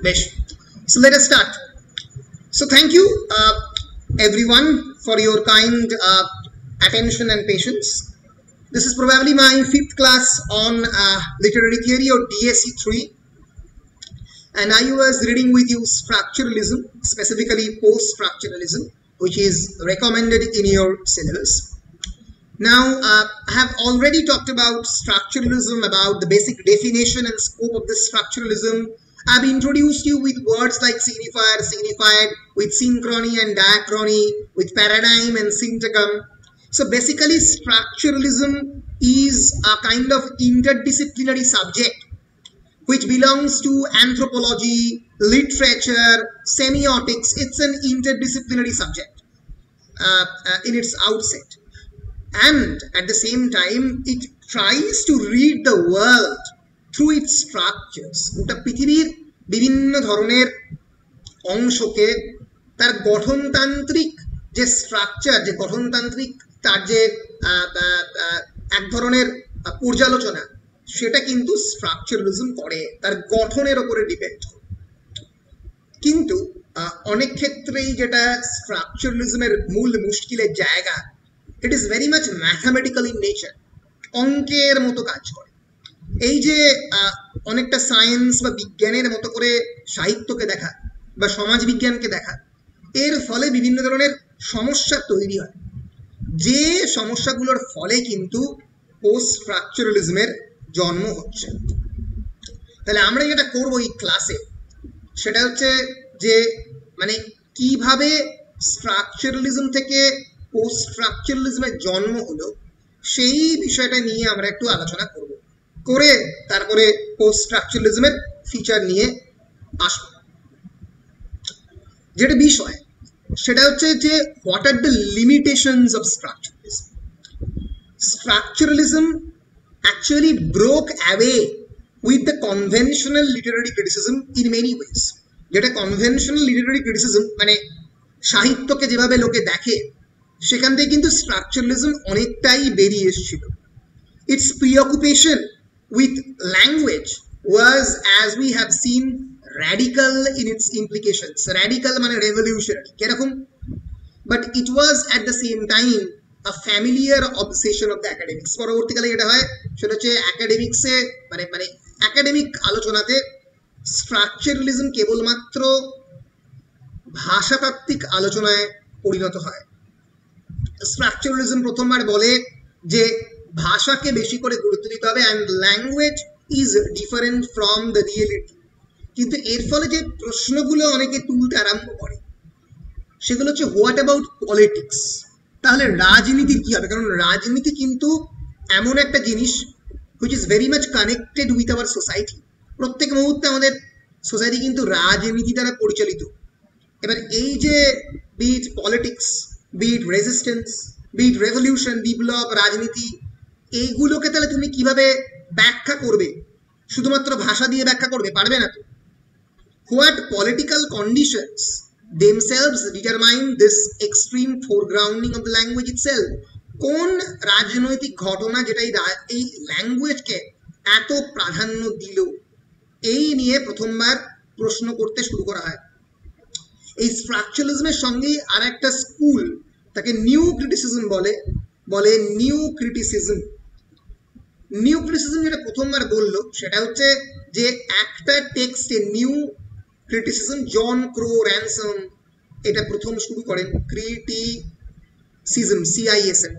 Besh. So let us start. So thank you everyone for your kind attention and patience. This is probably my 5th class on literary theory or DSE 3, and I was reading with you structuralism, specifically post-structuralism, which is recommended in your syllabus. Now, I have already talked about structuralism, about the basic definition and scope of this structuralism. I've introduced you with words like signifier, signified, with synchrony and diachrony, with paradigm and syntagm. So basically, structuralism is a kind of interdisciplinary subject which belongs to anthropology, literature, semiotics. It's an interdisciplinary subject in its outset. And at the same time, it tries to read the world through its structures. গোটা পৃথিবীর বিভিন্ন ধরনের অংশকে তার গঠনতান্ত্রিক যে structure, যে গঠনতান্ত্রিক তার যে এক ধরনের পর্যালোচনা, সেটা কিন্তু স্ট্রাকচারালিজম করে, তার গঠনের উপরে ডিপেন্ড করে। কিন্তু অনেক ক্ষেত্রেই যেটা স্ট্রাকচারালিজমের মূল মুশকিলের জায়গা, it is very much mathematical in nature, অঙ্কের মতো কাজ করে। এই যে অনেকটা সায়েন্স বা বিজ্ঞানের মতো করে সাহিত্যকে দেখা বা সমাজ বিজ্ঞানকে দেখা, এর ফলে বিভিন্ন ধরনের সমস্যা তৈরি হয়, যে সমস্যাগুলোর ফলে কিন্তু পোস্ট স্ট্রাকচারালিজমের জন্ম হচ্ছে। তাহলে আমরা যেটা করবো এই ক্লাসে, সেটা হচ্ছে যে মানে কিভাবে স্ট্রাকচারালিজম থেকে পোস্ট স্ট্রাকচারালিজমের জন্ম হলো, সেই বিষয়টা নিয়ে আমরা একটু আলোচনা করব, করে তারপরে পোস্ট স্ট্রাকচারালিজমের ফিচার নিয়ে আসব। যেটা বিষয় সেটা হচ্ছে যে what are the limitations of structuralism. Structuralism actually broke away with the conventional literary criticism in many ways. যেটা conventional literary criticism মানে সাহিত্যকে যেভাবে লোকে দেখে, সেখান থেকে কিন্তু স্ট্রাকচারালিজম অনেকটাই বেরিয়ে এসেছিল। Its preoccupation with language was, as we have seen, radical in its implications. Radical মানে revolutionary, কিরকম? But it was at the same time a familiar obsession of the academics. পরবর্তীকালে যেটা হয় সেটা হচ্ছে একাডেমিক্সে মানে একাডেমিক আলোচনাতে স্ট্রাকচারালিজম কেবলমাত্র ভাষাতাত্ত্বিক আলোচনায় পরিণত হয়। স্ট্রাকচারালিজম প্রথমবার বলে যে ভাষাকে বেশি করে গুরুত্ব দিতে হবে, and language is different from the reality. কিন্তু এর ফলে যে প্রশ্নগুলো অনেকে তুলতে আরম্ভ করে, সেগুলো হচ্ছে হোয়াট অ্যাবাউট পলিটিক্স? তাহলে রাজনীতির কি হবে? কারণ রাজনীতি কিন্তু এমন একটা জিনিস which is very much connected with our society. প্রত্যেক মুহূর্তে আমাদের সোসাইটি কিন্তু রাজনীতি দ্বারা পরিচালিত। এবার এই যে beat politics, beat resistance, beat revolution, বিপ্লব, রাজনীতি, এইগুলোকে তাহলে তুমি কিভাবে ব্যাখ্যা করবে? শুধুমাত্র ভাষা দিয়ে ব্যাখ্যা করবে? পারবে না তো। What political conditions themselves determine this extreme foregrounding of the language itself? কোন রাজনৈতিক ঘটনা যেটা এই ল্যাঙ্গুয়েজকে এত প্রাধান্য দিল, এই নিয়ে প্রথমবার প্রশ্ন করতে শুরু করা হয়। এই স্ট্রাকচারালিজমের সঙ্গে আর একটা স্কুল, তাকে নিউ ক্রিটিসিজম বলে নিউ ক্রিটিসিজম। নিউ ক্রিটিসিজম যেটা প্রথমবার বললো সেটা হচ্ছে যে একটা টেক্সটে new criticism, John Crowe Ransom এটা প্রথম শুরু করেন ক্রিটিসিজম, CISM।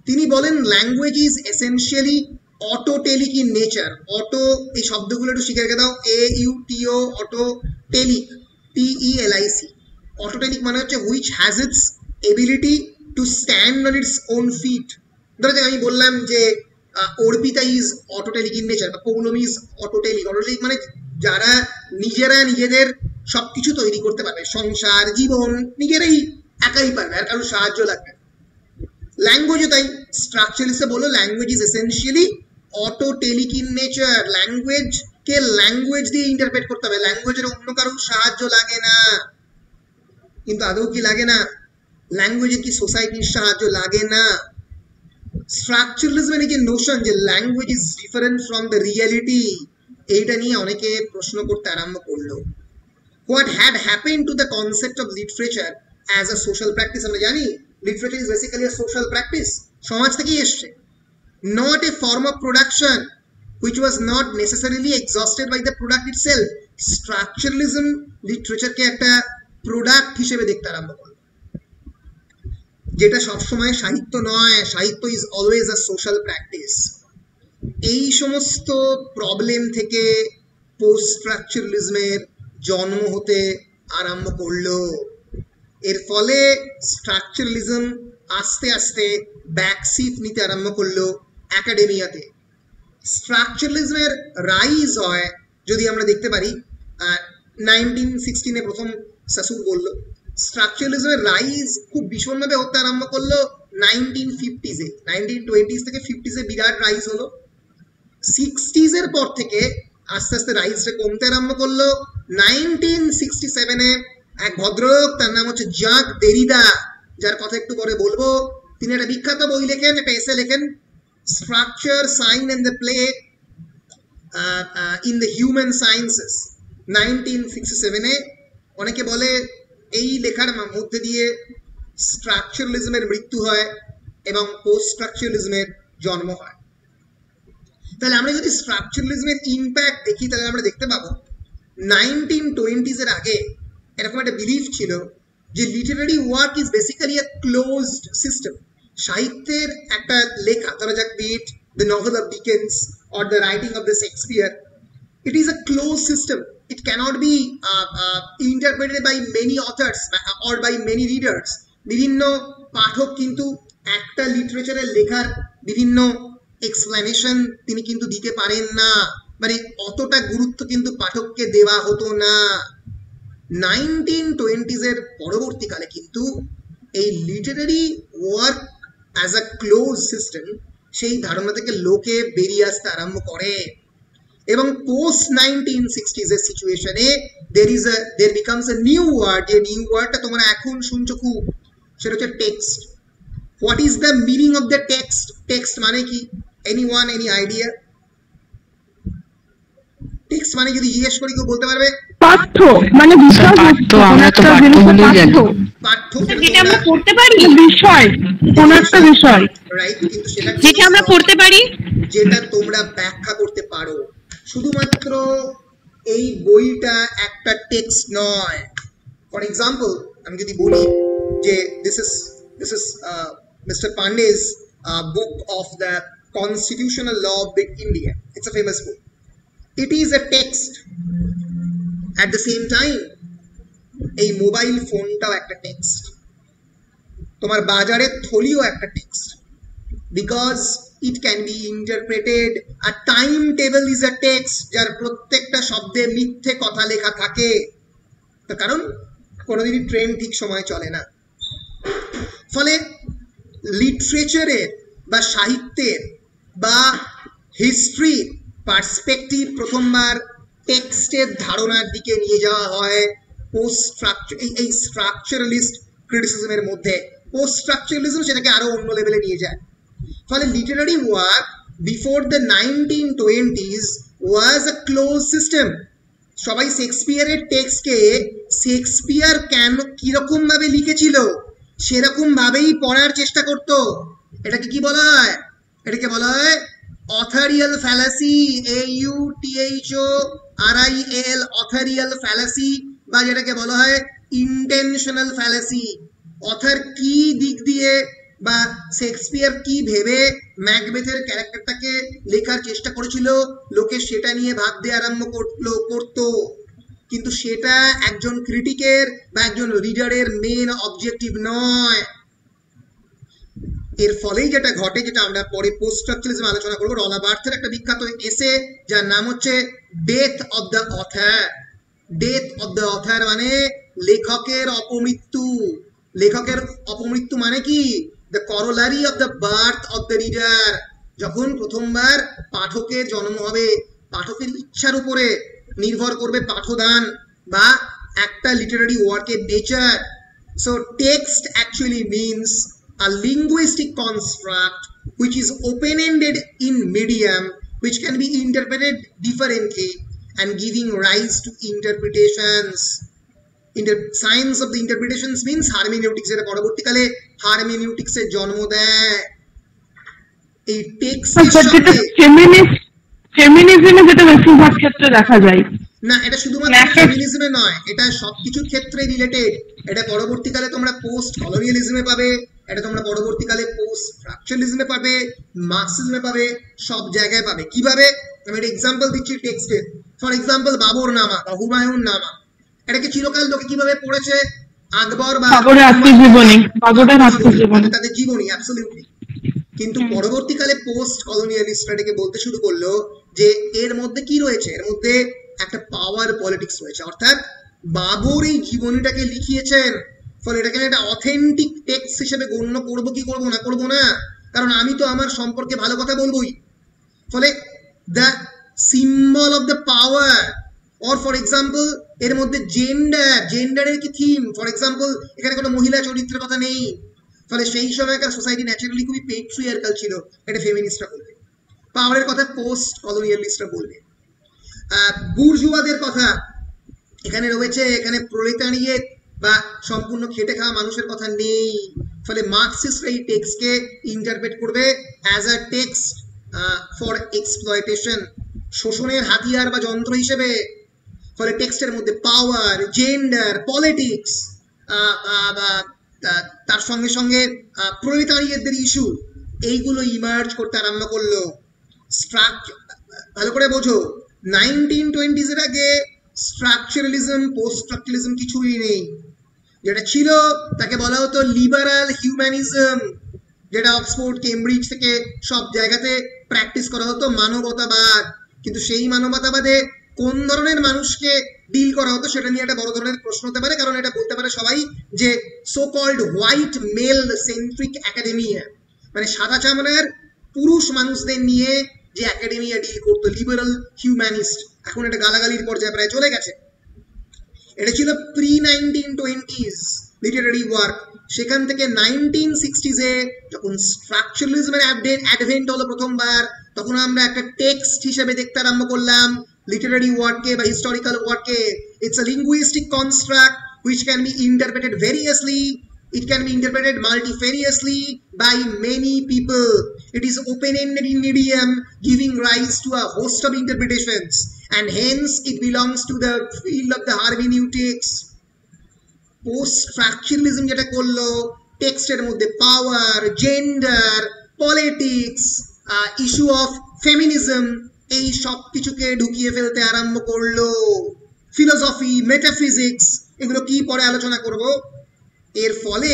তিনি বলেন language is essentially autotelic in nature. Auto এই শব্দগুলো একটু শিখে রেখে দাও, AUTO, অটোটেলিক, TELIC। অটোটেলিক মানে হচ্ছে which has its ability to stand on its own feet. ধরো আমি বললাম যে Arpita is autotelic in nature বা পৌলমী ইজ অটোটেলিক। অটোটেলিক মানে যারা নিজেরা নিজেদের সবকিছু তৈরি করতে পারবে, সংসার, জীবন নিজেরাই একাই পারবে, আর কারোর সাহায্য লাগবে। ল্যাঙ্গুয়েজও তাই। স্ট্রাকচারালিস্টে বললো language is essentially autotelic in nature. ল্যাঙ্গুয়েজকে ল্যাঙ্গুয়েজ দিয়ে ইন্টারপ্রেট করতে হবে, ল্যাঙ্গুয়েজের অন্য কারোর সাহায্য লাগে না। কিন্তু আদৌ কি লাগে না? ল্যাঙ্গুয়েজের কি সোসাইটির সাহায্য লাগে না? স্ট্রাকচারালিজমের এই যে নোশন যে language is different from the reality, এইটা নিয়ে অনেকে প্রশ্ন করতে আরম্ভ করলো। what had happened to the concept of literature as a social practice? আমরা জানি literature is basically a social practice, সমাজ থেকেই এসছে, not a form of production which was not necessarily exhausted by the product itself. Structuralism literature কে একটা product হিসেবে দেখতে আরম্ভ করলো, যেটা সবসময় সাহিত্য নয়, সাহিত্য is always a social practice. এই সমস্ত প্রবলেম থেকে পোস্ট স্ট্রাকচারালিজমের জন্ম হতে আরম্ভ করলো। এর ফলে স্ট্রাকচারালিজম আস্তে আস্তে ব্যাকসিট নিতে আরম্ভ করলো একাডেমিয়াতে। স্ট্রাকচারালিজমের রাইজ হয় যদি আমরা দেখতে পারি 1916 প্রথম সাসুর বলল, স্ট্রাকচারালিজমের রাইজ খুব ভীষণভাবে হতে আরম্ভ করলো 1950s-এ, 1920s থেকে 50s-এ বিরাট রাইজ হলো। 60s-এর পর থেকে আস্তে আস্তে রাইজটা কমতে আরম্ভ করলো। 1967-এ এক ভদ্রলোক, তার নাম হচ্ছে জাক দেরিদা, যার কথা একটু পরে বলবো, তিনি একটা বিখ্যাত বই লেখেন, একটা এসে লেখেন, structure, sign and the play in the human sciences. 1967-এ অনেকে বলে এই লেখার মধ্যে দিয়ে স্ট্রাকচারালিজমের মৃত্যু হয় এবং পোস্ট স্ট্রাকচারালিজমের জন্ম হয়। তাহলে আমরা যদি স্ট্রাকচারালিজমের ইম্প্যাক্ট দেখি, তাহলে আমরা দেখতে পাবো 1920s-এর আগে এরকম একটা বিলিফ ছিল যে literary work is basically a closed system. সাহিত্যের একটা লেখা, ধরা যাক be it the novel of Dickens or the writing of the Shakespeare, it is a closed system. It cannot be interpreted by many authors or by many readers. বিভিন্ন পাঠক কিন্তু একটা লিটারেচারের লেখার বিভিন্ন এক্সপ্লেনেশন তিনি কিন্তু দিতে পারেন না, মানে অতটা গুরুত্ব কিন্তু পাঠককে দেওয়া হতো না। 1920s-এর পরবর্তীকালে কিন্তু এই Literary work as a close system, সেই ধারণা থেকে লোকে বেরিয়ে আসতে আরম্ভ করে। এবং পোস্ট 1960s-এর সিচুয়েশনে there becomes a new word, যে নিউ ওয়ার্ডটা তোমরা এখন শুনছো খুব, সেটা হচ্ছে text. What is the meaning of the text? Text মানে কি? Anyone, any idea? টেক্সট মানে যদি জিজ্ঞেস করি কেউ বলতে পারবে? পাঠ্য, মানে বিষয়বস্তু, আমরা তো পাঠ্য বলেই জানি। পাঠ্য যেটা আমরা পড়তে পারি, বিষয়, কোন একটা বিষয়, রাইট, কিন্তু সেটা যেটা আমরা পড়তে পারি, যেটা তোমরা ব্যাখ্যা করতে পারো। শুধুমাত্র এই বইটা একটা টেক্সট নয়। ফর এক্সাম্পল আমি যদি বলি যে দিস ইজ মিস্টার পান্ডে's book of the constitutional law of Big India. It's a famous book. It is a text. At the same time, এই মোবাইল ফোনটাও একটা টেক্সট, তোমার বাজারের থলিও একটা text, because it can be interpreted. A timetable is a text, যার প্রত্যেকটা শব্দে মিথ্যে কথা লেখা থাকে, তার কারণ কোনোদিনই ট্রেন ঠিক সময় চলে না। ফলে লিটারেচারের বা সাহিত্যের বা হিস্ট্রির পার্সপেক্টিভ প্রথমবার টেক্সটের ধারণার দিকে নিয়ে যাওয়া হয় পোস্ট স্ট্রাকচার, এই স্ট্রাকচারালিস্ট ক্রিটিসিজমের মধ্যে। পোস্ট স্ট্রাকচারালিজম সেটাকে আরো অন্য লেভেলে নিয়ে যায়। ফলে Literary work before the 1920s was a close system. সবাই শেক্সপিয়ারের টেক্সটকে শেক্সপিয়ার কেন কিরকম ভাবে লিখেছিল সেরকম ভাবেই পড়ার চেষ্টা করতো। এটাকে কি বলা হয়? এটাকে বলা হয় অথারিয়াল ফ্যালাসি, AUTHORIAL, অথারিয়াল ফ্যালাসি, বা যেটাকে বলা হয় ইন্টেনশনাল ফ্যালাসি। অথার কি দিক দিয়ে বা শেক্সপিয়ার কি ভেবে ম্যাকবেথের ক্যারেক্টারটাকে লেখার চেষ্টা করেছিল, লোকে সেটা নিয়ে ভাবতে আরম্ভ করতো, কিন্তু সেটা একজন ক্রিটিকের বা একজন রিডারের মেন অবজেক্টিভ নয়। এর ফলেই যেটা ঘটে, যেটা আমরা পরে পোস্ট স্ট্রাকচারালিজম আলোচনা করবো, রলা বার্থের একটা বিখ্যাত এসে যার নাম হচ্ছে death of the author. Death of the author মানে লেখকের অপমৃত্যু। লেখকের অপমৃত্যু মানে কি? The corollary of the birth of the reader. যখন প্রথমবার পাঠকের জন্ম হবে, পাঠকের ইচ্ছার উপরে নির্ভর করবে পাঠদান বা একটা লিটারারি ওয়ার্কের nature. So text actually means a linguistic construct which is open-ended in medium, which can be interpreted differently and giving rise to interpretations. Science of the interpretations means hermeneutics, এটা পরবর্তীকালে হারমেনিউটিক্স এর জন্ম দেয়। এই টেক্সটের সাথে ফেমিনিজমে যেটা বেশিরভাগ ক্ষেত্রে দেখা যায় না, এটা শুধুমাত্র ফেমিনিজমে নয়, এটা সবকিছুর ক্ষেত্রে রিলেটেড। এটা পরবর্তীকালে তোমরা পোস্ট কলোনিয়ালিজমে পাবে, এটা তোমরা পরবর্তীকালে পোস্ট স্ট্রাকচারালিজমে পাবে, মার্কসিজমে পাবে, সব জায়গায় পাবে। কিভাবে? আমি একটা এক্সাম্পল দিচ্ছি টেক্সটের। ফর এক্সাম্পল বাবর নামা বা হুমায়ুন নামা, এটাকে চিরকাল লোকে কিভাবে পড়েছে? আকবর বা তাদের জীবনী, অ্যাবসলিউটলি। কিন্তু পরবর্তীকালে পোস্ট কলোনিয়ালিস্টরা এটাকে বলতে শুরু করলো যে এর মধ্যে কি রয়েছে, এর মধ্যে একটা পাওয়ার পলিটিক্স রয়েছে। অর্থাৎ বাবর এই জীবনীটাকে লিখিয়েছেন, ফলে এটাকে একটা অথেন্টিক টেক্সট হিসেবে গণ্য করবো কি করবো না, কারণ আমি তো আমার সম্পর্কে ভালো কথা বলবোই। ফলে the symbol of the power, or for example এর মধ্যে জেন্ডারের কি থিম, ফর এক্সাম্পল এখানে কোনো মহিলা চরিত্রের কথা নেই। ফলে সেই সময়কার সোসাইটি ন্যাচারালি খুবই পেট্রিয়ার্কাল ছিল, এটা ফেমিনিস্টরা বলবে। পাওয়ারের কথা পোস্ট কলোনিয়ালিস্টরা বলবে। বুর্জুয়াদের কথা এখানে রয়েছে, এখানে প্রলেতারিয়েট বা সম্পূর্ণ খেটে খাওয়া মানুষের কথা নেই। ফলে মার্কসিস্টরা এই টেক্সটকে ইন্টারপ্রেট করবে as a text for exploitation, শোষণের হাতিয়ার বা যন্ত্র হিসেবে। ফলে টেক্সটের মধ্যে পাওয়ার, জেন্ডার, পলিটিক্স, তার সঙ্গে সঙ্গে প্রলেতারিয়েটদের ইস্যু, এইগুলো ইমার্জ করতে আরম্ভ করলো। ভালো করে বোঝো, 1920s এর আগে স্ট্রাকচারালিজম, পোস্ট স্ট্রাকচারালিজম কিছুই নেই। যেটা ছিল তাকে বলা হতো লিবারাল হিউম্যানিজম, যেটা অক্সফোর্ড, কেমব্রিজ থেকে সব জায়গাতে প্র্যাকটিস করা হতো, মানবতাবাদ। কিন্তু সেই মানবতাবাদে কোন ধরনের মানুষকে ডিল করা হতো সেটা নিয়ে একটা বড় ধরনের প্রশ্ন হতে পারে, কারণ এটা বলতে পারে সবাই যে so called white male centric academia, মানে সাদা চামড়ার পুরুষ মানুষদের নিয়ে যে একাডেমিয়া ডিল করতো, লিবারাল হিউম্যানিস্ট। এখন এটা গালাগালির পর্যায়ে প্রায় চলে গেছে। এটা ছিল প্রি 1920s লিটারারি ওয়ার্ক। সেখান থেকে 1960s এ যখন স্ট্রাকচারালিজমের অ্যাডভেন্ট হলো প্রথমবার, তখন আমরা একটা টেক্সট হিসেবে দেখতে আরম্ভ করলাম লিটারারি ওয়ার্ককে বা হিস্টোরিক্যাল ওয়ার্ককে। It's a linguistic construct which can be interpreted variously. It can be interpreted multifariously by many people. It is open-ended in idiom, giving rise to a host of interpretations, and hence it belongs to the field of the hermeneutics. Post-structuralism যেটা করলো, টেক্সটের মধ্যে power, gender, politics, issue of feminism, এই সব কিছুকে ঢুকিয়ে ফেলতে আরম্ভ করলো। ফিলোসফি, মেটাফিজিক্স, এগুলো কি পরে আলোচনা করব। এর ফলে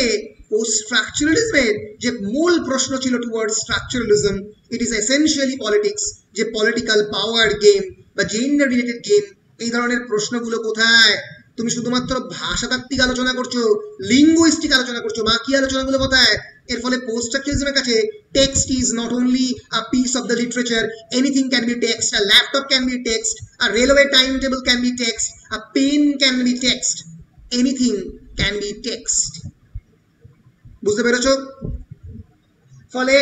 পোস্ট স্ট্রাকচারালিজমের যে মূল প্রশ্ন ছিল toward structuralism, it is essentially politics, যে পলিটিক্যাল পাওয়ার গেম বা জেন্ডার রিলেটেড গেম, এই ধরনের প্রশ্নগুলো কোথায়? তুমি শুধুমাত্র ভাষাতাত্ত্বিক আলোচনা করছো, লিঙ্গুইস্টিক আলোচনা করছো, বাকি আলোচনাগুলো কোথায়? এর ফলে পোস্ট স্ট্রাকচারালিজমের কাছে text is not only a piece of the literature, anything can be text, a laptop can be text, a railway time table can be text, a pen can be text, anything can be text. বুঝতে পেরেছো? ফলে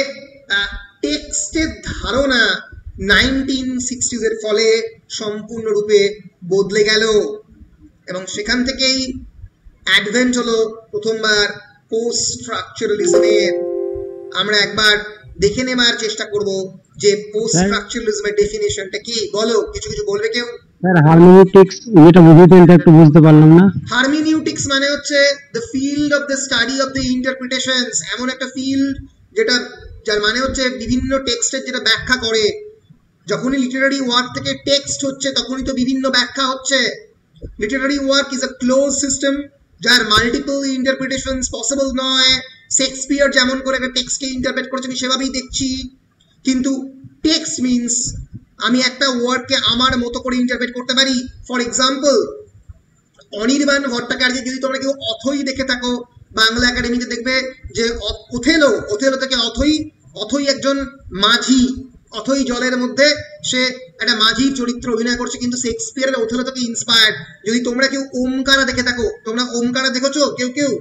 টেক্সটের ধারণা 1960s এর ফলে সম্পূর্ণরূপে বদলে গেল, এবং সেখান থেকেই অ্যাডভেন্ট হলো প্রথমবার পোস্ট স্ট্রাকচারালিজমের। আমরা একবার দেখে নেবার চেষ্টা করব যে পোস্ট স্ট্রাকচারালিজমের ডেফিনিশনটা কি। বলো, কিছু বলবে কেউ? স্যার হারমেনিউটিক্স যেটা বুঝিয়েছেন এটা একটু বুঝতে পারলাম না। হারমেনিউটিক্স মানে হচ্ছে the field of the study of the interpretations, এমন একটা ফিল্ড যার মানে হচ্ছে বিভিন্ন টেক্সটের যেটা ব্যাখ্যা করে। যখনই লিটারারি ওয়ার্ক থেকে টেক্সট হচ্ছে তখনই তো বিভিন্ন ব্যাখ্যা হচ্ছে। Literary work is a close system যার মাল্টিপল ইন্টারপ্রিটেশনস পসিবল নয়। শেক্সপিয়ার যেমন করে একটা টেক্সটকে ইন্টারপ্রেট করেছেন সেভাবেই দেখছি, কিন্তু টেক্সট মিন্স আমি একটা ওয়ার্ডকে আমার মতো করে ইন্টারপ্রেট করতে পারি। ফর এক্সাম্পল, অনির্বাণ ভট্টাচার্য যদি তোমরা কেউ অথই দেখে থাকো, বাংলা একাডেমিতে দেখবে যে ওথেলো থেকে অথই একজন মাঝি, অথই জলের মধ্যে সে একটা মাঝির চরিত্র অভিনয় করছে, কিন্তু শেক্সপিয়ারের ওথেলো থেকে ইন্সপায়ার্ড। যদি তোমরা কেউ ওমকারা দেখে থাকো, তোমরা ওমকারা দেখেছো কেউ?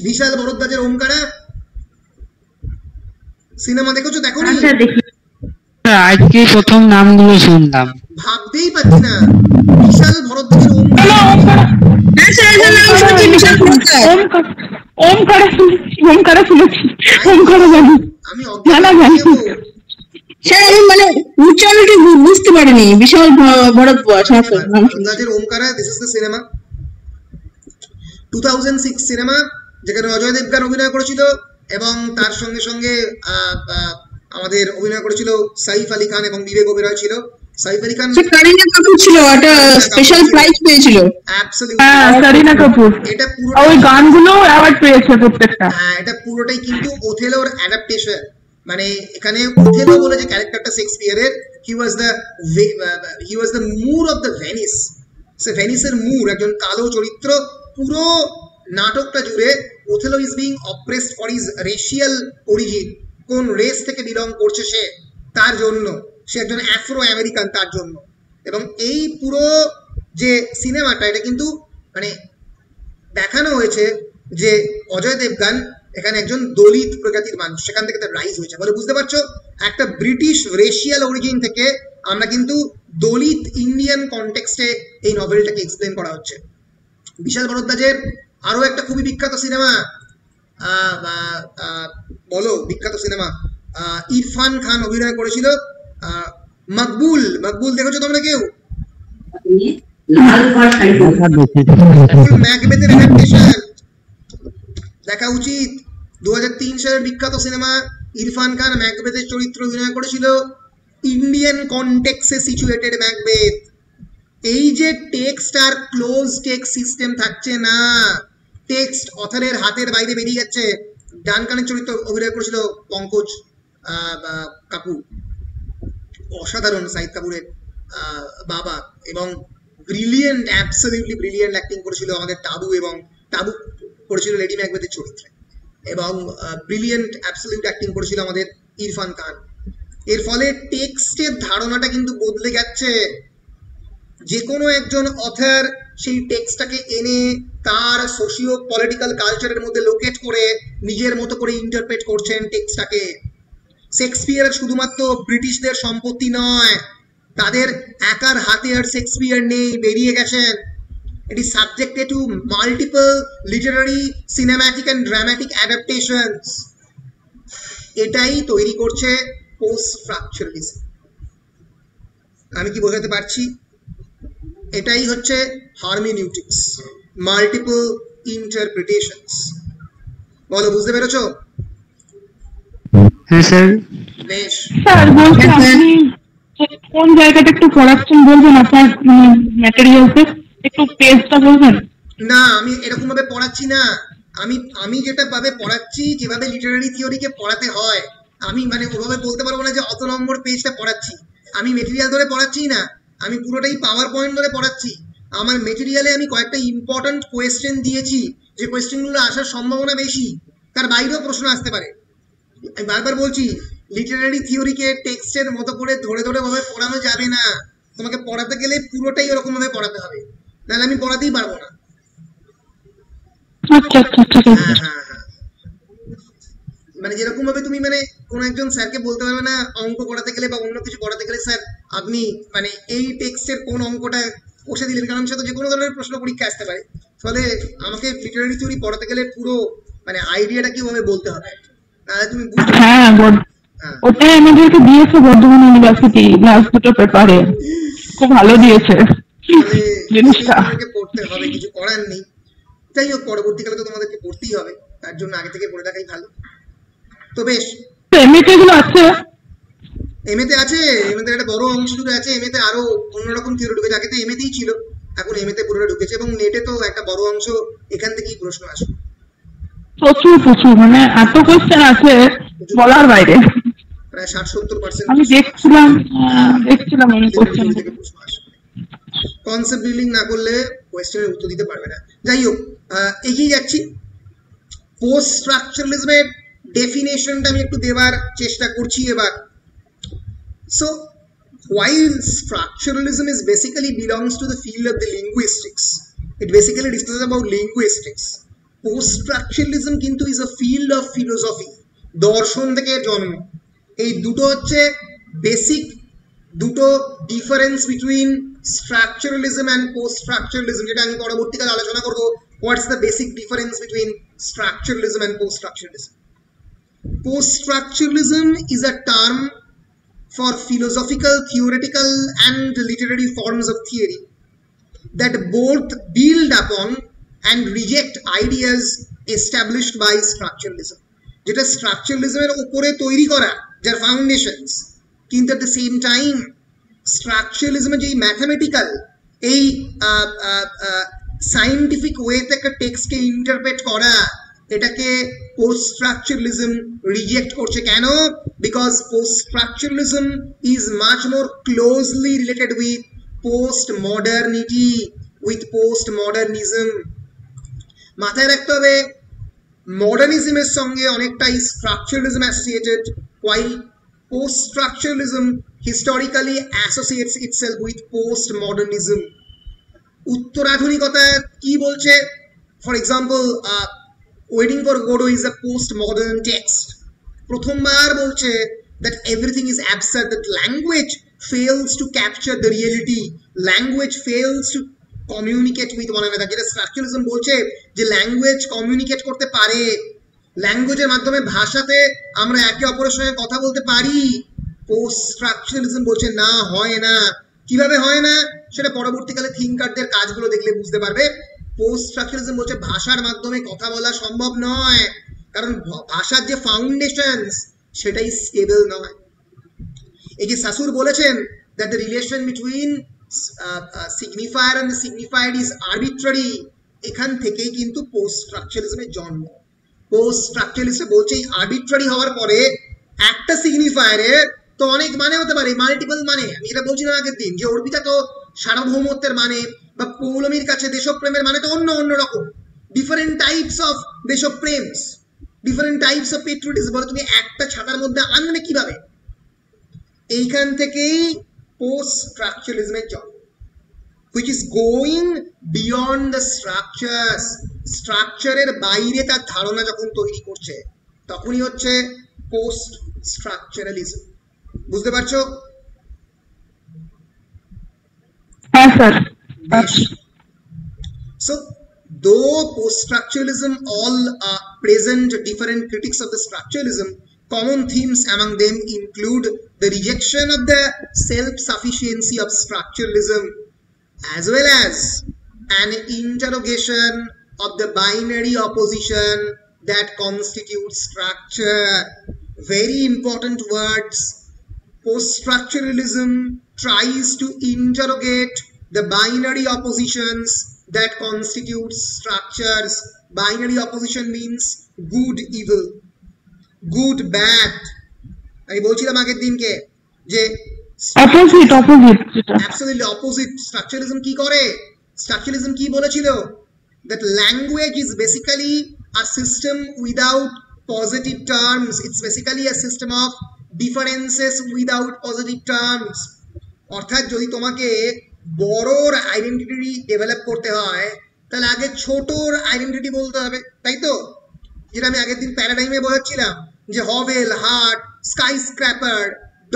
বিশাল ভরদ্বাজের ওমকারা সিনেমা দেখেছো? দেখোনি? আজকে প্রথম নামগুলো শুনলাম, ভাবতেই পারছি না। বিশাল ভরদ্বাজের ওমকারা ওমকারা শুনেছি, ওমকারা জানি, জানা জানি স্যার। আমি মানে উচ্চারণটি বুঝতে পারিনি, Vishal Bhardwaj. Omkara, this is the cinema, 2006 cinema, যেখানে অজয় দেবগন অভিনয় করেছিল এবং তার সঙ্গে সঙ্গে আমাদের অভিনয় করেছিল সাইফ আলী খান এবং বিবেক অভিনয় ছিল। সাইফ আলী খান কারিনা কাপুর ছিল, একটা স্পেশাল প্রাইজ পেয়েছিল। অ্যাবসলিউটলি, হ্যাঁ কারিনা কাপুর, এটা পুরো ওই গানগুলো অ্যাওয়ার্ড পেয়েছে প্রত্যেকটা। হ্যাঁ, এটা পুরোটাই কিন্তু ওথেলোর অ্যাডাপ্টেশন। মানে এখানে ওথেলো বলে যে ক্যারেক্টারটা শেক্সপিয়ারের, he was the Moor of the Venice. সে ভেনিসের মুর, একজন কালো চরিত্র। পুরো নাটকটা জুড়ে Othello is being oppressed for his racial origin, কোন রেস থেকে বিলং করছে সে, তার জন্য। সে একজন আফ্রো আমেরিকান, তার জন্য। এবং এই পুরো যে সিনেমাটা, এটা কিন্তু মানে দেখানো হয়েছে যে অজয় দেবগন এখানে একজন দলিত প্রজাতির মানুষ, সেখান থেকে তার রাইজ হয়েছে। বলে বুঝতে পারছো, একটা ব্রিটিশ রেশিয়াল অরিজিন থেকে আমরা কিন্তু দলিত ইন্ডিয়ান কনটেক্সটে এই নভেলটাকে এক্সপ্লেন করা হচ্ছে। বিশাল ভরদ্বাজের আরো একটা খুবই বিখ্যাত সিনেমা, বলো বিখ্যাত সিনেমা, ইরফান খান অভিনয় করেছিল, মকবুল। মকবুল দেখেছো তোমরা কেউ? ম্যাকবেথের অ্যাডাপ্টেশন দেখা উচিত। 2003 সালের বিখ্যাত সিনেমা, ইরফান খান ম্যাকবেথের চরিত্র অভিনয় করেছিল। ইন্ডিয়ান কনটেক্সে সিচুয়েটেড ম্যাকবেথ। এই যে টেক্সট আর ক্লোজ টেক্সট সিস্টেম থাকছে না, টেক্সট অথরের হাতের বাইরে বেরিয়ে যাচ্ছে। ডানকানের চরিত্র অভিনয় করেছিল পঙ্কজ কাপুর, অসাধারণ, সাহিদ কাপুরের বাবা। এবং ব্রিলিয়েন্ট, অ্যাবসলিউটলি ব্রিলিয়েন্ট অ্যাক্টিং করেছিল আমাদের টাবু, এবং টাবু করেছিল লেডি ম্যাকবেথের চরিত্রে। এবং ব্রিলিয়েন্ট অ্যাবসলিউট অ্যাক্টিং করেছিল আমাদের ইরফান খান। এর ফলে টেক্সটের ধারণাটা কিন্তু বদলে যাচ্ছে। যে কোনো একজন অথর সেই টেক্সটটাকে এনে তার সোশিও পলিটিক্যাল কালচারের মধ্যে লোকেট করে নিজের মতো করে ইন্টারপ্রেট করছেন টেক্সটটাকে। শেক্সপিয়ার শুধুমাত্র ব্রিটিশদের সম্পত্তি নয়, তাদের একার হাতে আর শেক্সপিয়ার নেই, বেরিয়ে গেছেন। It is subjected to multiple literary, cinematic and dramatic adaptations. এটাই তৈরি করছে পোস্ট স্ট্রাকচারালিজম। আমি কি বোঝাতে পারছি? এটাই হচ্ছে হারমিনিউটিক্স, মাল্টিপল ইন্টারপ্রিটেশনস। বলো, বুঝতে পেরেছো? হ্যাঁ স্যার। বেশ স্যার, বলছি আপনি কোন জায়গাটা একটু পড়াচ্ছেন বলবেন আপনার ম্যাটেরিয়ালসে? একটু পেজটা বলবেন? না, আমি এরকম ভাবে পড়াচ্ছি না। আমি যেটা ভাবে পড়াচ্ছি, যেভাবে লিটারারি থিওরিকে পড়াতে হয়, আমি মানে ওভাবে বলতে পারবো না যে অত নম্বর পেজটা পড়াচ্ছি। আমি মেটেরিয়াল ধরে পড়াচ্ছি না, আমি পুরোটাই পাওয়ার পয়েন্ট ধরে পড়াচ্ছি। আমার মেটেরিয়ালে আমি কয়েকটা ইম্পর্টেন্ট কোয়েশ্চেন দিয়েছি, যে কোয়েশ্চেনগুলো আসার সম্ভাবনা বেশি, তার বাইরেও প্রশ্ন আসতে পারে। আমি বারবার বলছি, লিটারারি থিওরিকে টেক্সটের মতো করে ধরে ধরে ভাবে পড়ানো যাবে না। তোমাকে পড়াতে গেলে পুরোটাই ওরকম ভাবে পড়াতে হবে, নাহলে আমি পড়াতেই পারবো না। মানে যেরকম ভাবে তুমি মানে কোন একজন স্যারকে বলতে পারবে না অঙ্ক পড়াতে গেলে বা অন্য কিছু পড়াতে গেলে, স্যার আপনি মানে এই টেক্সটের কোন অঙ্কটা কষে দিলেন, কারণ সে তো যে কোনো ধরনের প্রশ্ন পরীক্ষা আসতে পারে। ফলে আমাকে লিটারারি থিওরি পড়াতে গেলে পুরো মানে আইডিয়াটা কিভাবে বলতে হবে, নাহলে তুমি বুঝতে। হ্যাঁ, ওটাই আমাদেরকে দিয়েছে বর্ধমান ইউনিভার্সিটি লাস্ট দুটো পেপারে, খুব ভালো দিয়েছে জিনিসটা। পড়তে হবে, কিছু করার নেই। যাই হোক, পরবর্তীকালে তো তোমাদেরকে পড়তেই হবে, তার জন্য আগে থেকে পড়ে রাখাই ভালো। তো বেশ, এমএতে এগুলো আছে? এমএতে আছে, এমএতে একটা বড় অংশ জুড়ে আছে। এমএতে আরো অন্যরকম থিওরি ঢুকেছে, আগে তো এমএতেই ছিল, এখন এমএতে পুরোটা ঢুকেছে। এবং নেটে তো একটা বড় অংশ এখান থেকেই প্রশ্ন আসে, প্রচুর প্রচুর, মানে এত কোশ্চেন আছে বলার বাইরে। প্রায় 60-70% আমি দেখছিলাম আমি কোশ্চেন থেকে প্রশ্ন আসে। কনসেপ্ট বিল্ডিং না করলে কোয়েশ্চেনের উত্তর দিতে পারবে না। যাই হোক, এগিয়ে যাচ্ছি। পোস্ট স্ট্রাকচারালিজমের ডেফিনেশনটা আমি একটু দেওয়ার চেষ্টা করছি এবার। So while structuralism is basically belongs to the field of the linguistics, it basically discusses about linguistics. Post structuralism কিন্তু is a field of philosophy, দর্শন থেকে জন্ম। এই দুটো হচ্ছে বেসিক দুটো difference between structuralism and post structuralism, যেটা আমি পরবর্তীকালে আলোচনা করব What's the basic difference between structuralism and post-structuralism? Post-structuralism is a term for philosophical, theoretical and literary forms of theory that both build upon and reject ideas established by structuralism. যেটা স্ট্রাকচারালিজমের উপরে তৈরি করা, যার ফাউন্ডেশনস, কিন্তু at the same time স্ট্রাকচারালিজমের যে mathematical এই scientific ওয়েতে একটা টেক্সটকে ইন্টারপ্রেট করা, এটাকে পোস্ট স্ট্রাকচারালিজম রিজেক্ট করছে। কেন? Because post structuralism is much more closely related with post modernity, with post modernism. মাথায় রাখতে হবে মডার্নিজমের সঙ্গে অনেকটাই structuralism associated, while post structuralism historically associates itself with post modernism. উত্তরাধুনিকতা কি বলছে? For example waiting for Godot is a post modern text. প্রথমবার বলছে that everything is absurd, that language fails to capture the reality, language fails to communicate with one another। যেটা structuralism বলছে যে language communicate করতে পারে, ল্যাঙ্গুয়েজের মাধ্যমে ভাষাতে আমরা একে অপরের সঙ্গে কথা বলতে পারি। পোস্ট স্ট্রাকচারালিজম বলছে না, হয় না। কিভাবে হয় না সেটা পরবর্তীকালে থিঙ্কারদের কাজগুলো দেখলে বুঝতে পারবে। পোস্ট স্ট্রাকচারালিজম বলছে ভাষার মাধ্যমে কথা বলা সম্ভব নয়, কারণ ভাষার যে ফাউন্ডেশনস সেটাই স্টেবল নয়। এই যে সাসুর বলেছেন that the relation between signifier and the signified is arbitrary, এখান থেকেই কিন্তু পোস্ট স্ট্রাকচারালিজমের জন্ম। পোস্ট স্ট্রাকচারালিস্ট বলছে আরবিট্রারি হওয়ার পরে একটা সিগনিফায়ারের তো অনেক মানে হতে পারে, মাল্টিপল মানে। আমি এটা বলছিলাম আগের দিন যে অর্পিতা তো সার্বভৌমত্বের মানে, বা পৌলমীর কাছে দেশপ্রেমের মানে তো অন্য রকম। ডিফারেন্ট টাইপস অফ দেশপ্রেমস, ডিফারেন্ট টাইপস অফ পেট্রিয়টিজম, বলে তুমি একটা ছাতার মধ্যে আনলে কিভাবে? এইখান থেকেই পোস্ট স্ট্রাকচারালিজমের জন্ম, which is going beyond the structures, স্ট্রাকচারের বাইরে তার ধারণা যখন তৈরি করছে তখনই হচ্ছে পোস্ট স্ট্রাকচারালিজম। বুঝতে পারছো? হ্যাঁ sir. So though post structuralism all present different critics of the structuralism, common themes among them include the rejection of the self-sufficiency of structuralism, as well as an interrogation of the binary opposition that constitutes structure. Very important words. Post-structuralism tries to interrogate the binary oppositions that constitute structures. Binary opposition means good, evil, good, bad. আমি বলছিলাম আগের দিনকে যে opposite absolutely opposite structuralism কি করে? structuralism কি বলেছিল? that language is basically a system without positive terms. It's basically a system of differences without positive terms. অর্থাৎ যদি তোমাকে বড়র আইডেন্টিটি ডেভেলপ করতে হয় তাহলে আগে ছোটর আইডেন্টিটি বলতে হবে, তাই তো? যেটা আমি আগের দিন প্যারাডাইমে বোঝাচ্ছিলাম যে হভেল, হার্ট, স্কাই স্ক্র্যাপার,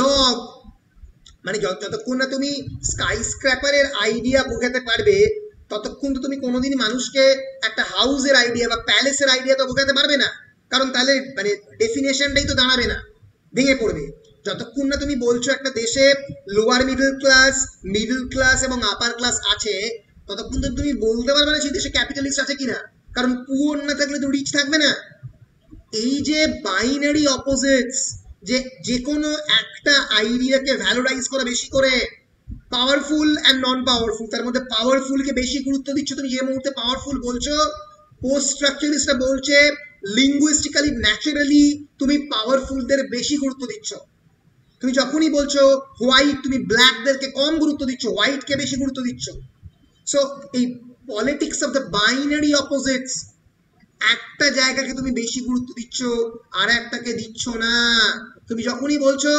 ডগ, মানে যতক্ষণ না তুমি স্কাই স্ক্র্যাপারের আইডিয়া বোঝাতে পারবে ততক্ষণ তো তুমি কোনোদিনই মানুষকে একটা হাউসের আইডিয়া বা প্যালেসের আইডিয়া তো বোঝাতে পারবে না, কারণ তাহলে মানে ডেফিনেশনটাই তো দাঁড়াবে না, ভেঙে পড়বে। যতক্ষণ না তুমি বলছো একটা দেশে লোয়ার মিডল ক্লাস এবং আপার ক্লাস আছে ততক্ষণ তো তুমি বলতে পারবে না সেই দেশে ক্যাপিটালিস্ট আছে কিনা, কারণ পুয়ার না থাকলে তো রিচ থাকবে না। এই যে বাইনারি অপোজিটস, যে কোনো একটা আইডিয়াকে ভ্যালোরাইজ করা বেশি করে, পাওয়ারফুল অ্যান্ড নন পাওয়ারফুল, তার মধ্যে পাওয়ারফুলকে বেশি গুরুত্ব দিচ্ছ তুমি যে মুহূর্তে পাওয়ারফুল বলছো। পোস্ট স্ট্রাকচারালিস্টরা বলছে লিঙ্গুইস্টিক্যালি ন্যাচারালি তুমি পাওয়ারফুলদের বেশি গুরুত্ব দিচ্ছ। তুমি যখনই বলছো হোয়াইট, তুমি ব্ল্যাকদেরকে কম গুরুত্ব দিচ্ছ, হোয়াইটকে বেশি গুরুত্ব দিচ্ছ। সো এই politics of the binary opposites, একটা জায়গাকে তুমি বেশি গুরুত্ব দিচ্ছ আর একটাকে দিচ্ছ না। তুমি যখনই বলছো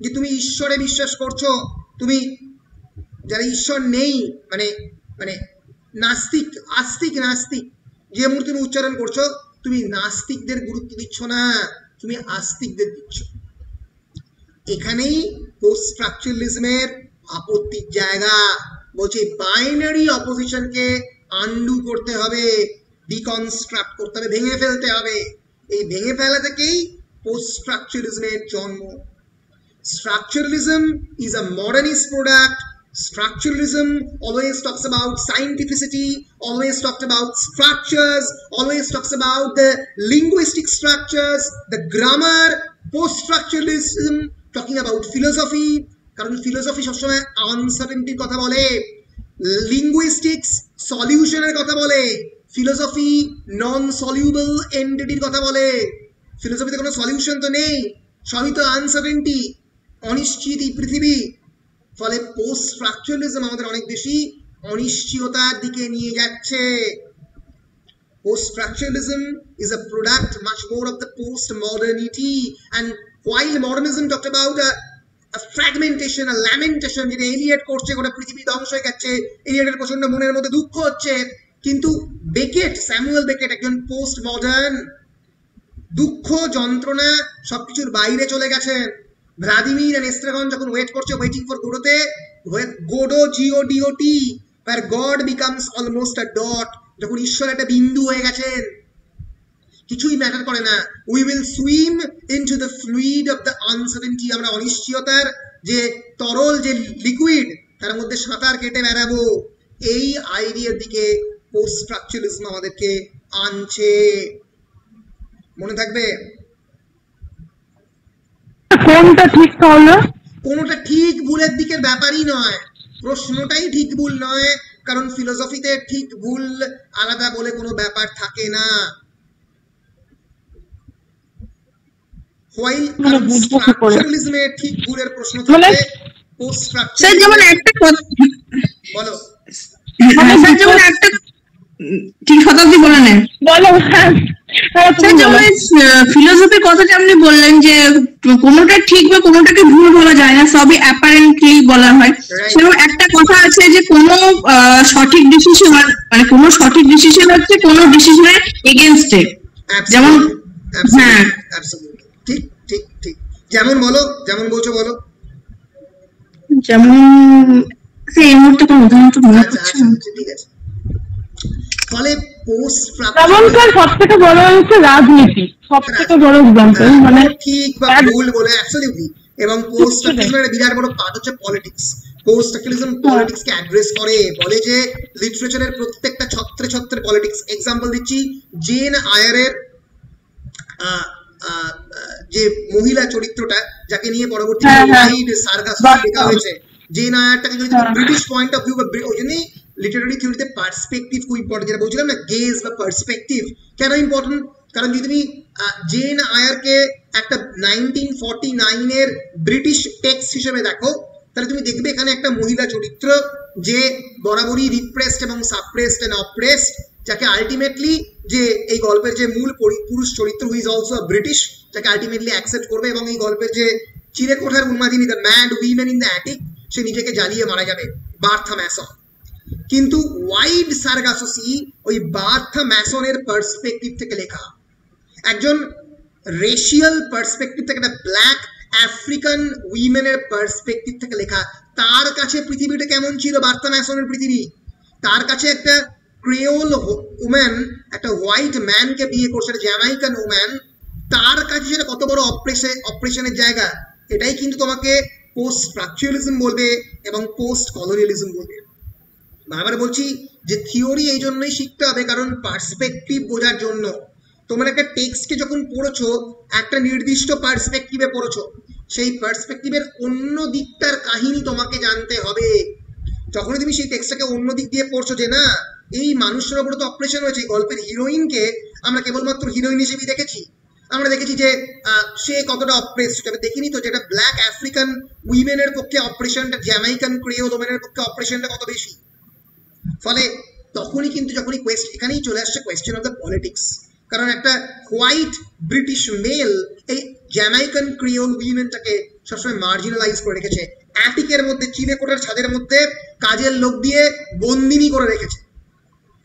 যে তুমি ঈশ্বরে বিশ্বাস করছো, তুমি যারা ঈশ্বর নেই মানে মানে নাস্তিক, আস্তিক নাস্তিক, যে মুহূর্তে তুমি উচ্চারণ করছো তুমি নাস্তিকদের গুরুত্ব দিচ্ছ না, তুমি আস্তিকদের দিচ্ছ। এখানেই পোস্ট স্ট্রাকচারালিজমের আপত্তির জায়গা। বলছে বাইনারি অপোজিশনকে আন্ডু করতে হবে, ডিকনস্ট্রাক্ট করতে হবে, ভেঙে ফেলতে হবে। এই ভেঙে ফেলা থেকেই পোস্ট স্ট্রাকচারালিজমের জন্ম। Structuralism is a modernist product. Structuralism always talks about scientificity, always talked about structures, always talks about the linguistic structures, the grammar. Post-structuralism talking about philosophy, কারণ philosophy সবসময় uncertainty কথা বলে, linguistics solutionের কথা বলে, philosophy non-soluble entity কথা বলে। ফিলোসফিতে কোনো solution তো নেই, সবই তো আনসার্টেনটি, অনিশ্চিত পৃথিবী। ফলে পোস্ট স্ট্রাকচারালিজম আমাদের অনেক বেশি অনিশ্চয়তার দিকে নিয়ে যাচ্ছে। Post structuralism is a product much more of the post modernity, and while modernism talked about a fragmentation, a lamentation, যেটা এলিয়েট করছে, গোটা পৃথিবী ধ্বংস হয়ে যাচ্ছে, এলিয়েটের প্রচন্ড মনের মধ্যে দুঃখ হচ্ছে। কিন্তু বেকেট, স্যামুয়েল বেকেট একজন পোস্ট মডার্ন, দুঃখ যন্ত্রণা সবকিছুর বাইরে চলে গেছেন। ভ্লাদিমির এন্ড এস্ট্রাগন যখন ওয়েট করছে ওয়েটিং ফর গোডোতে, Godot G O D O T, where God becomes almost a dot, যখন ঈশ্বর একটা বিন্দু হয়ে গেছেন, কিছুই ম্যাটার করে না। We will swim into the fluid of the uncertainty, আমরা অনিশ্চয়তার যে তরল যে লিকুইড তার মধ্যে সাঁতার কেটে বেড়াবো। এই আইডিয়ার দিকে পোস্ট স্ট্রাকচারালিজম আমাদেরকে আনছে, মনে থাকবে। কোনটা ঠিক তাহলে? কোনটা ঠিক ভুলের দিকের ব্যাপারই নয়, প্রশ্নটাই ঠিক ভুল নয়, কারণ ফিলোসফিতে ঠিক ভুল আলাদা বলে কোনো ব্যাপার থাকে না। হোয়াইল স্ট্রাকচারালিজমে ঠিক ভুলের প্রশ্ন থাকে, পোস্ট স্ট্রাকচার যেমন একটা কথা বলো, যেমন একটা ঠিক শতাব্দী বলে নেন, বলো। যেমন ফিলোসফির কথাটা আপনি বললেন যে কোনোটা ঠিক বা কোনোটাকে ভুল বলা যায় না, সবই অ্যাপারেন্টলি বলা হয়। সেরকম একটা কথা আছে যে কোনো সঠিক ডিসিশন, মানে কোনো সঠিক ডিসিশন হচ্ছে কোনো ডিসিশনের এগেইনস্টে। যেমন হ্যাঁ, ঠিক ঠিক ঠিক, যেমন বলো, যেমন বলছো বলো। যেমন এই মুহূর্তে কোনো উদাহরণ তো মনে হচ্ছে না। ঠিক আছে। ফলে পোস্ট সব থেকে বড় হচ্ছে রাজনীতি, সব থেকে বড় এক্সাম্পল, মানে ঠিক বা ভুল বলে অ্যাবসলিউটলি। এবং পোস্ট স্ট্রাকচারালিজমের বিরাট বড় পার্ট হচ্ছে পলিটিক্স। পোস্ট স্ট্রাকচারালিজম পলিটিক্স কে অ্যাড্রেস করে, বলে যে লিটারেচারের প্রত্যেকটা ছত্রে ছত্রে পলিটিক্স। এক্সাম্পল দিচ্ছি, জেন আয়ারের যে মহিলা চরিত্রটা যাকে নিয়ে পরবর্তীতে ওয়াইড সার্কাসম লেখা হয়েছে, জেন আয়ারটাকে যদি ব্রিটিশ পয়েন্ট অফ ভিউ, ওই জন্যই লিটারারি থিওরিতে পার্সপেক্টিভ খুব ইম্পর্টেন্ট, যেটা বলছিলাম না, গেজ বা পার্সপেক্টিভ কেন ইম্পর্টেন্ট। কারণ যদি তুমি জেন আয়ারকে একটা 1949 এর ব্রিটিশ টেক্সট হিসেবে দেখো, তাহলে তুমি দেখবে এখানে একটা মহিলা চরিত্র যে বরাবরই রিপ্রেসড এবং সাপ্রেসড এন্ড অপ্রেসড, যাকে আলটিমেটলি যে এই গল্পের যে মূল পুরুষ চরিত্র, হু ইজ অলসো ব্রিটিশ, যাকে আলটিমেটলি অ্যাকসেপ্ট করবে, এবং এই গল্পের যে চিলেকোঠার উন্মাদিনী, the mad women in the attic, সে নিজেকে জ্বালিয়ে মারা যাবে, বার্থা ম্যাসন। কিন্তু ওয়াইড সার্গাসসি ওই বার্থা ম্যাসনের পার্সপেক্টিভ থেকে লেখা, একজন রেশিয়াল পার্সপেক্টিভ থেকে, একটা ব্ল্যাক আফ্রিকান উইমেনের পার্সপেক্টিভ থেকে লেখা। তার কাছে পৃথিবীটা কেমন ছিল, বার্থা ম্যাসনের পৃথিবী, তার কাছে একটা ক্রেওল উম্যান একটা হোয়াইট ম্যানকে বিয়ে করছে, জ্যামাইকান উম্যান, তার কাছে সেটা কত বড় অপারেশনের জায়গা। এটাই কিন্তু তোমাকে পোস্ট স্ট্রাকচারালিজম বলবে এবং পোস্ট কলোনিয়ালিজম বলবে। বারবার বলছি যে থিওরি এই জন্যই শিখতে হবে, কারণ পার্সপেক্টিভ বোঝার জন্য। তোমরা একটা টেক্সটকে যখন পড়ছো, একটা নির্দিষ্ট পার্সপেক্টিভে পড়ছো, সেই পার্সপেক্টিভের অন্য দিকটার কাহিনী তোমাকে জানতে হবে। যখনই তুমি সেই টেক্সটটাকে অন্য দিক দিয়ে পড়ছো, যে না এই মানুষটার উপরে তো অপারেশন হয়েছে, গল্পের হিরোইনকে আমরা কেবলমাত্র হিরোইন হিসেবেই দেখেছি, আমরা দেখেছি যে সে কতটা অপ্রেসড, তবে দেখিনি তো যেটা ব্ল্যাক আফ্রিকান উইমেনের পক্ষে অপারেশনটা, জ্যামাইকান ক্রিওল উইমেনের পক্ষে অপারেশনটা কত বেশি। ফলে তখনই কিন্তু যখনই এখানেই চলে আসছে কোয়েশ্চেন অফ দ্য পলিটিক্স, কারণ একটা হোয়াইট ব্রিটিশ মেল এই জ্যামাইকান ক্রিওল উইমেনটাকে সবসময় মার্জিনালাইজ করে রেখেছে, অ্যাটিকের মধ্যে, চিলেকোঠার ছাদের মধ্যে কাজের লোক দিয়ে বন্দিনী করে রেখেছে।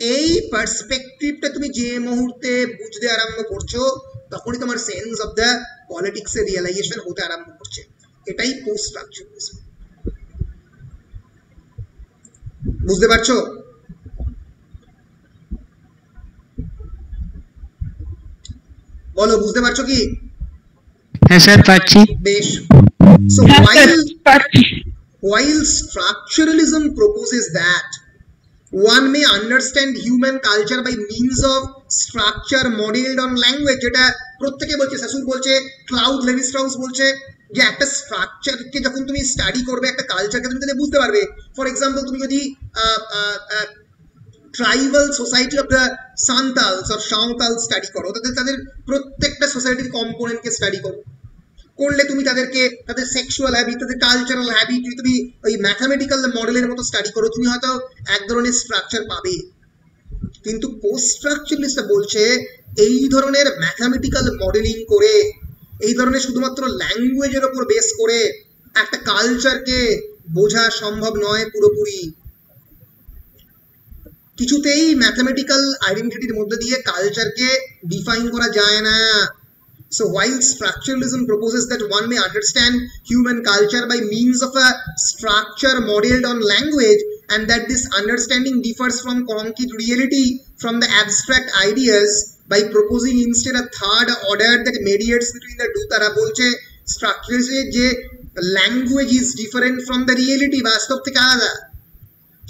এই পার্সপেক্টিভটা তুমি যে মুহূর্তে বুঝতে আরম্ভ করছো, তখনই তোমার সেন্স অফ দ্য পলিটিক্সের রিয়েলাইজেশন হতে আরম্ভ করছে। এটাই পোস্ট স্ট্রাকচারালিজম। বুঝতে পারছো? বলো বুঝতে পারছো কি? হ্যাঁ স্যার পাচ্ছি। বেশ। So while structuralism proposes that one may understand human culture by means of structure modeled on language, যেটা প্রত্যেকে বলছে, সাসুর বলছে, ক্লাউড লেভি-স্ট্রাউস বলছে যে একটা স্ট্রাকচারকে যখন তুমি স্টাডি করবে, একটা কালচারকে তুমি তাহলে বুঝতে পারবে। ফর এক্সাম্পল, তুমি যদি tribal society of the Santals or Santal study করো, তাদের প্রত্যেকটা সোসাইটির কম্পোনেন্টকে স্টাডি করলে তুমি তাদেরকে, তাদের সেক্সুয়াল হ্যাবিট, তাদের কালচারাল হ্যাবিট, তুমি ওই ম্যাথামেটিক্যাল মডেলের মতো স্টাডি করো, তুমি হয়তো এক ধরনের স্ট্রাকচার পাবে। কিন্তু পোস্ট স্ট্রাকচারালিস্টরা বলছে এই ধরনের ম্যাথামেটিক্যাল মডেলিং করে, এই ধরনের শুধুমাত্র ল্যাঙ্গুয়েজের ওপর বেস করে একটা কালচারকে বোঝা সম্ভব নয় পুরোপুরি। কিছুতেই ম্যাথামেটিক্যাল আইডেন্টিটির মধ্যে দিয়ে কালচারকে ডিফাইন করা যায় না। So while structuralism proposes that one may understand human culture by means of a structure modeled on language, and that this understanding differs from concrete reality from the abstract ideas by proposing instead a third order that mediates between the two, তারা বলছে structuralism যে language is different from the reality, বাস্তব থেকে আলাদা।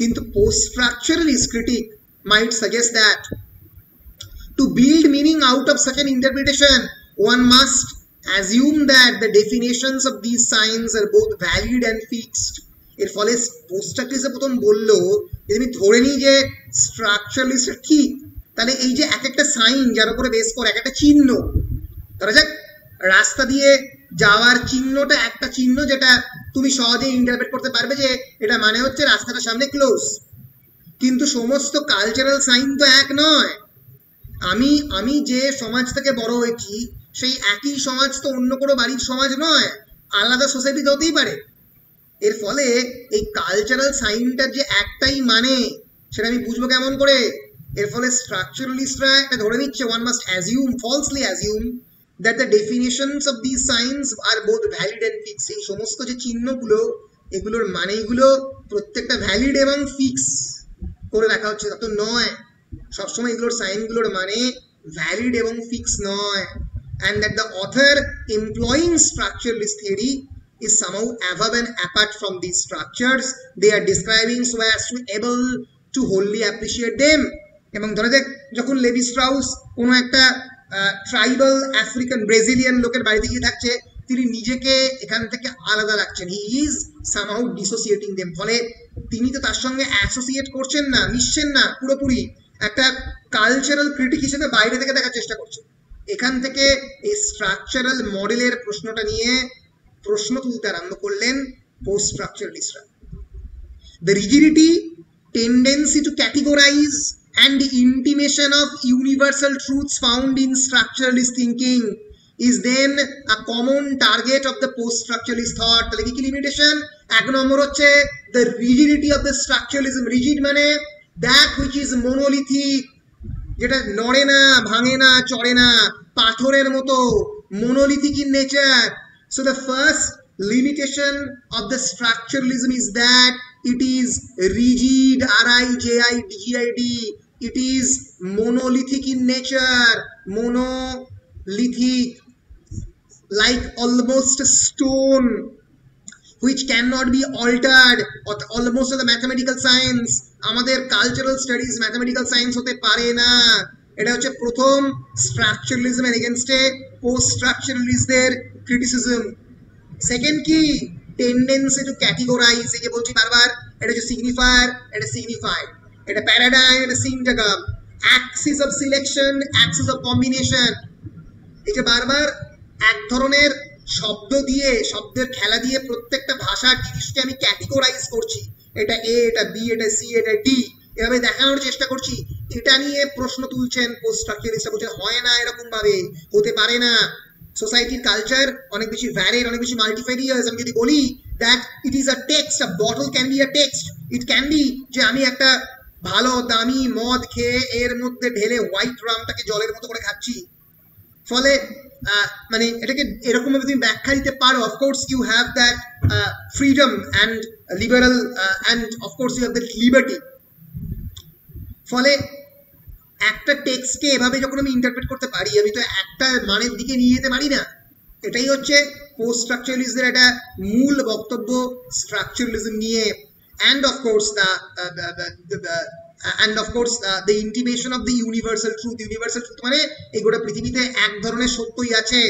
কিন্তু post structuralist critic might suggest that to build meaning out of such an interpretation, one must assume that the definitions of these signs are both valid and fixed. এর ফলে post structuralist প্রথম বললো যে আমি ধরে নিই যে স্ট্রাকচারালিস্ট ঠিক, তাহলে এই যে এক একটা সাইন যার উপরে বেস করে এক একটা চিহ্ন, ধরা যাক রাস্তা দিয়ে যাওয়ার চিহ্নটা একটা চিহ্ন যেটা তুমি সহজে ইন্টারপ্রেট করতে পারবে যে এটা মানে হচ্ছে রাস্তাটা সামনে ক্লোজ। কিন্তু সমস্ত কালচারাল সাইন তো এক নয়। আমি যে সমাজ থেকে বড় হয়েছি সেই একই সমাজ তো অন্য কোনো বাড়ির সমাজ নয়, আলাদা সোসাইটিতে হতেই পারে। এর ফলে এই কালচারাল সাইনটার যে একটাই মানে সেটা আমি বুঝবো কেমন করে? এর ফলে স্ট্রাকচারালিস্টরা এটা ধরে নিচ্ছে one must assume, falsely assume, that the definitions of these signs are both valid and fixed. এই সমস্ত যে চিহ্নগুলো, এগুলোর মানেগুলো প্রত্যেকটা ভ্যালিড এবং ফিক্স করে রাখা হচ্ছে, তা তো নয়। সবসময় এগুলোর সাইনগুলোর মানে ভ্যালিড এবং ফিক্স নয়। And that the author employing structuralist theory is somehow above and apart from these structures they are describing so as to able to wholly appreciate them. এবং ধরা যাক যখন লেভি-স্ট্রাউস কোনো একটা ট্রাইবাল আফ্রিকান ব্রাজিলিয়ান লোকের বাড়িতে গিয়ে থাকছে, তিনি নিজেকে এখান থেকে আলাদা রাখছেন, হি ইজ সামহাউ ডিসোসিয়েটিং দেম। ফলে তিনি তো তার সঙ্গে অ্যাসোসিয়েট করছেন না, মিশছেন না, পুরোপুরি একটা কালচারাল ক্রিটিক হিসেবে বাইরে থেকে দেখার চেষ্টা করছে। এখান থেকে এই স্ট্রাকচারাল মডেলের প্রশ্নটা নিয়ে প্রশ্ন তুলতে আরম্ভ করলেন পোস্ট স্ট্রাকচারালিস্টরা। The rigidity, tendency to categorise and intimation of universal truths found in structuralist thinking is then a common target of the post-structuralist thought. তাহলে কি লিমিটেশন? এক নম্বর হচ্ছে the rigidity of the structuralism. rigid মানে that which is monolithic, যেটা নড়ে না, ভাঙে না, চড়ে না, পাথরের মতো, monolithic in nature. So the first limitation of the structuralism is that it is rigid, R-I-J-I-D-G-I-D. It is monolithic in nature, monolithic, like almost a stone, which cannot be altered, or almost the mathematical science. আমাদের cultural studies mathematical science হতে পারে না। এটা হচ্ছে প্রথম স্ট্রাকচারালিজমের এগেনস্টে post স্ট্রাকচারালিস্টদের criticism. Second কি? Tendency to categorise. এই যে বলছি বারবার, এটা হচ্ছে সিগনিফায়ার, এটা সিগনিফাইড, এটা প্যারাডাইম, এটা syntagm, axis of selection, axis of combination. এই যে বারবার এক ধরনের শব্দ দিয়ে, শব্দের খেলা দিয়ে প্রত্যেকটা ভাষার জিনিসকে আমি ক্যাটেগরাইজ করছি, এটা এ, এটা বি, এটা সি, এটা ডি, এভাবে দেখানোর চেষ্টা করছি। এটা নিয়ে প্রশ্ন তুলছেন পোস্ট স্ট্রাকচারালিস্টরা, বলছেন হয় না, এরকম ভাবে হতে পারে না। সোসাইটির কালচার অনেক বেশি ভ্যারিড, অনেক বেশি মাল্টিফেরিয়াস। আমি যদি বলি that it is a text, a bottle can be a text, it can be যে আমি একটা ভালো দামি মদ খেয়ে এর মধ্যে ঢেলে হোয়াইট রামটাকে জলের মতো করে খাচ্ছি। ফলে মানে এটাকে এরকম ভাবে তুমি ব্যাখ্যা দিতে পারো। Of course you have that freedom and liberal and of course you have that liberty. ফলে একটা টেক্সটকে এভাবে যখন আমি ইন্টারপ্রেট করতে পারি, আমি তো একটা মানের দিকে নিয়ে যেতে পারি না। এটাই হচ্ছে পোস্ট স্ট্রাকচারালিস্টদের একটা মূল বক্তব্য স্ট্রাকচারালিজম নিয়ে। and of course the intimation of the universal truth মানে এই গোটা পৃথিবীতে এক ধরনের সত্যই আছে,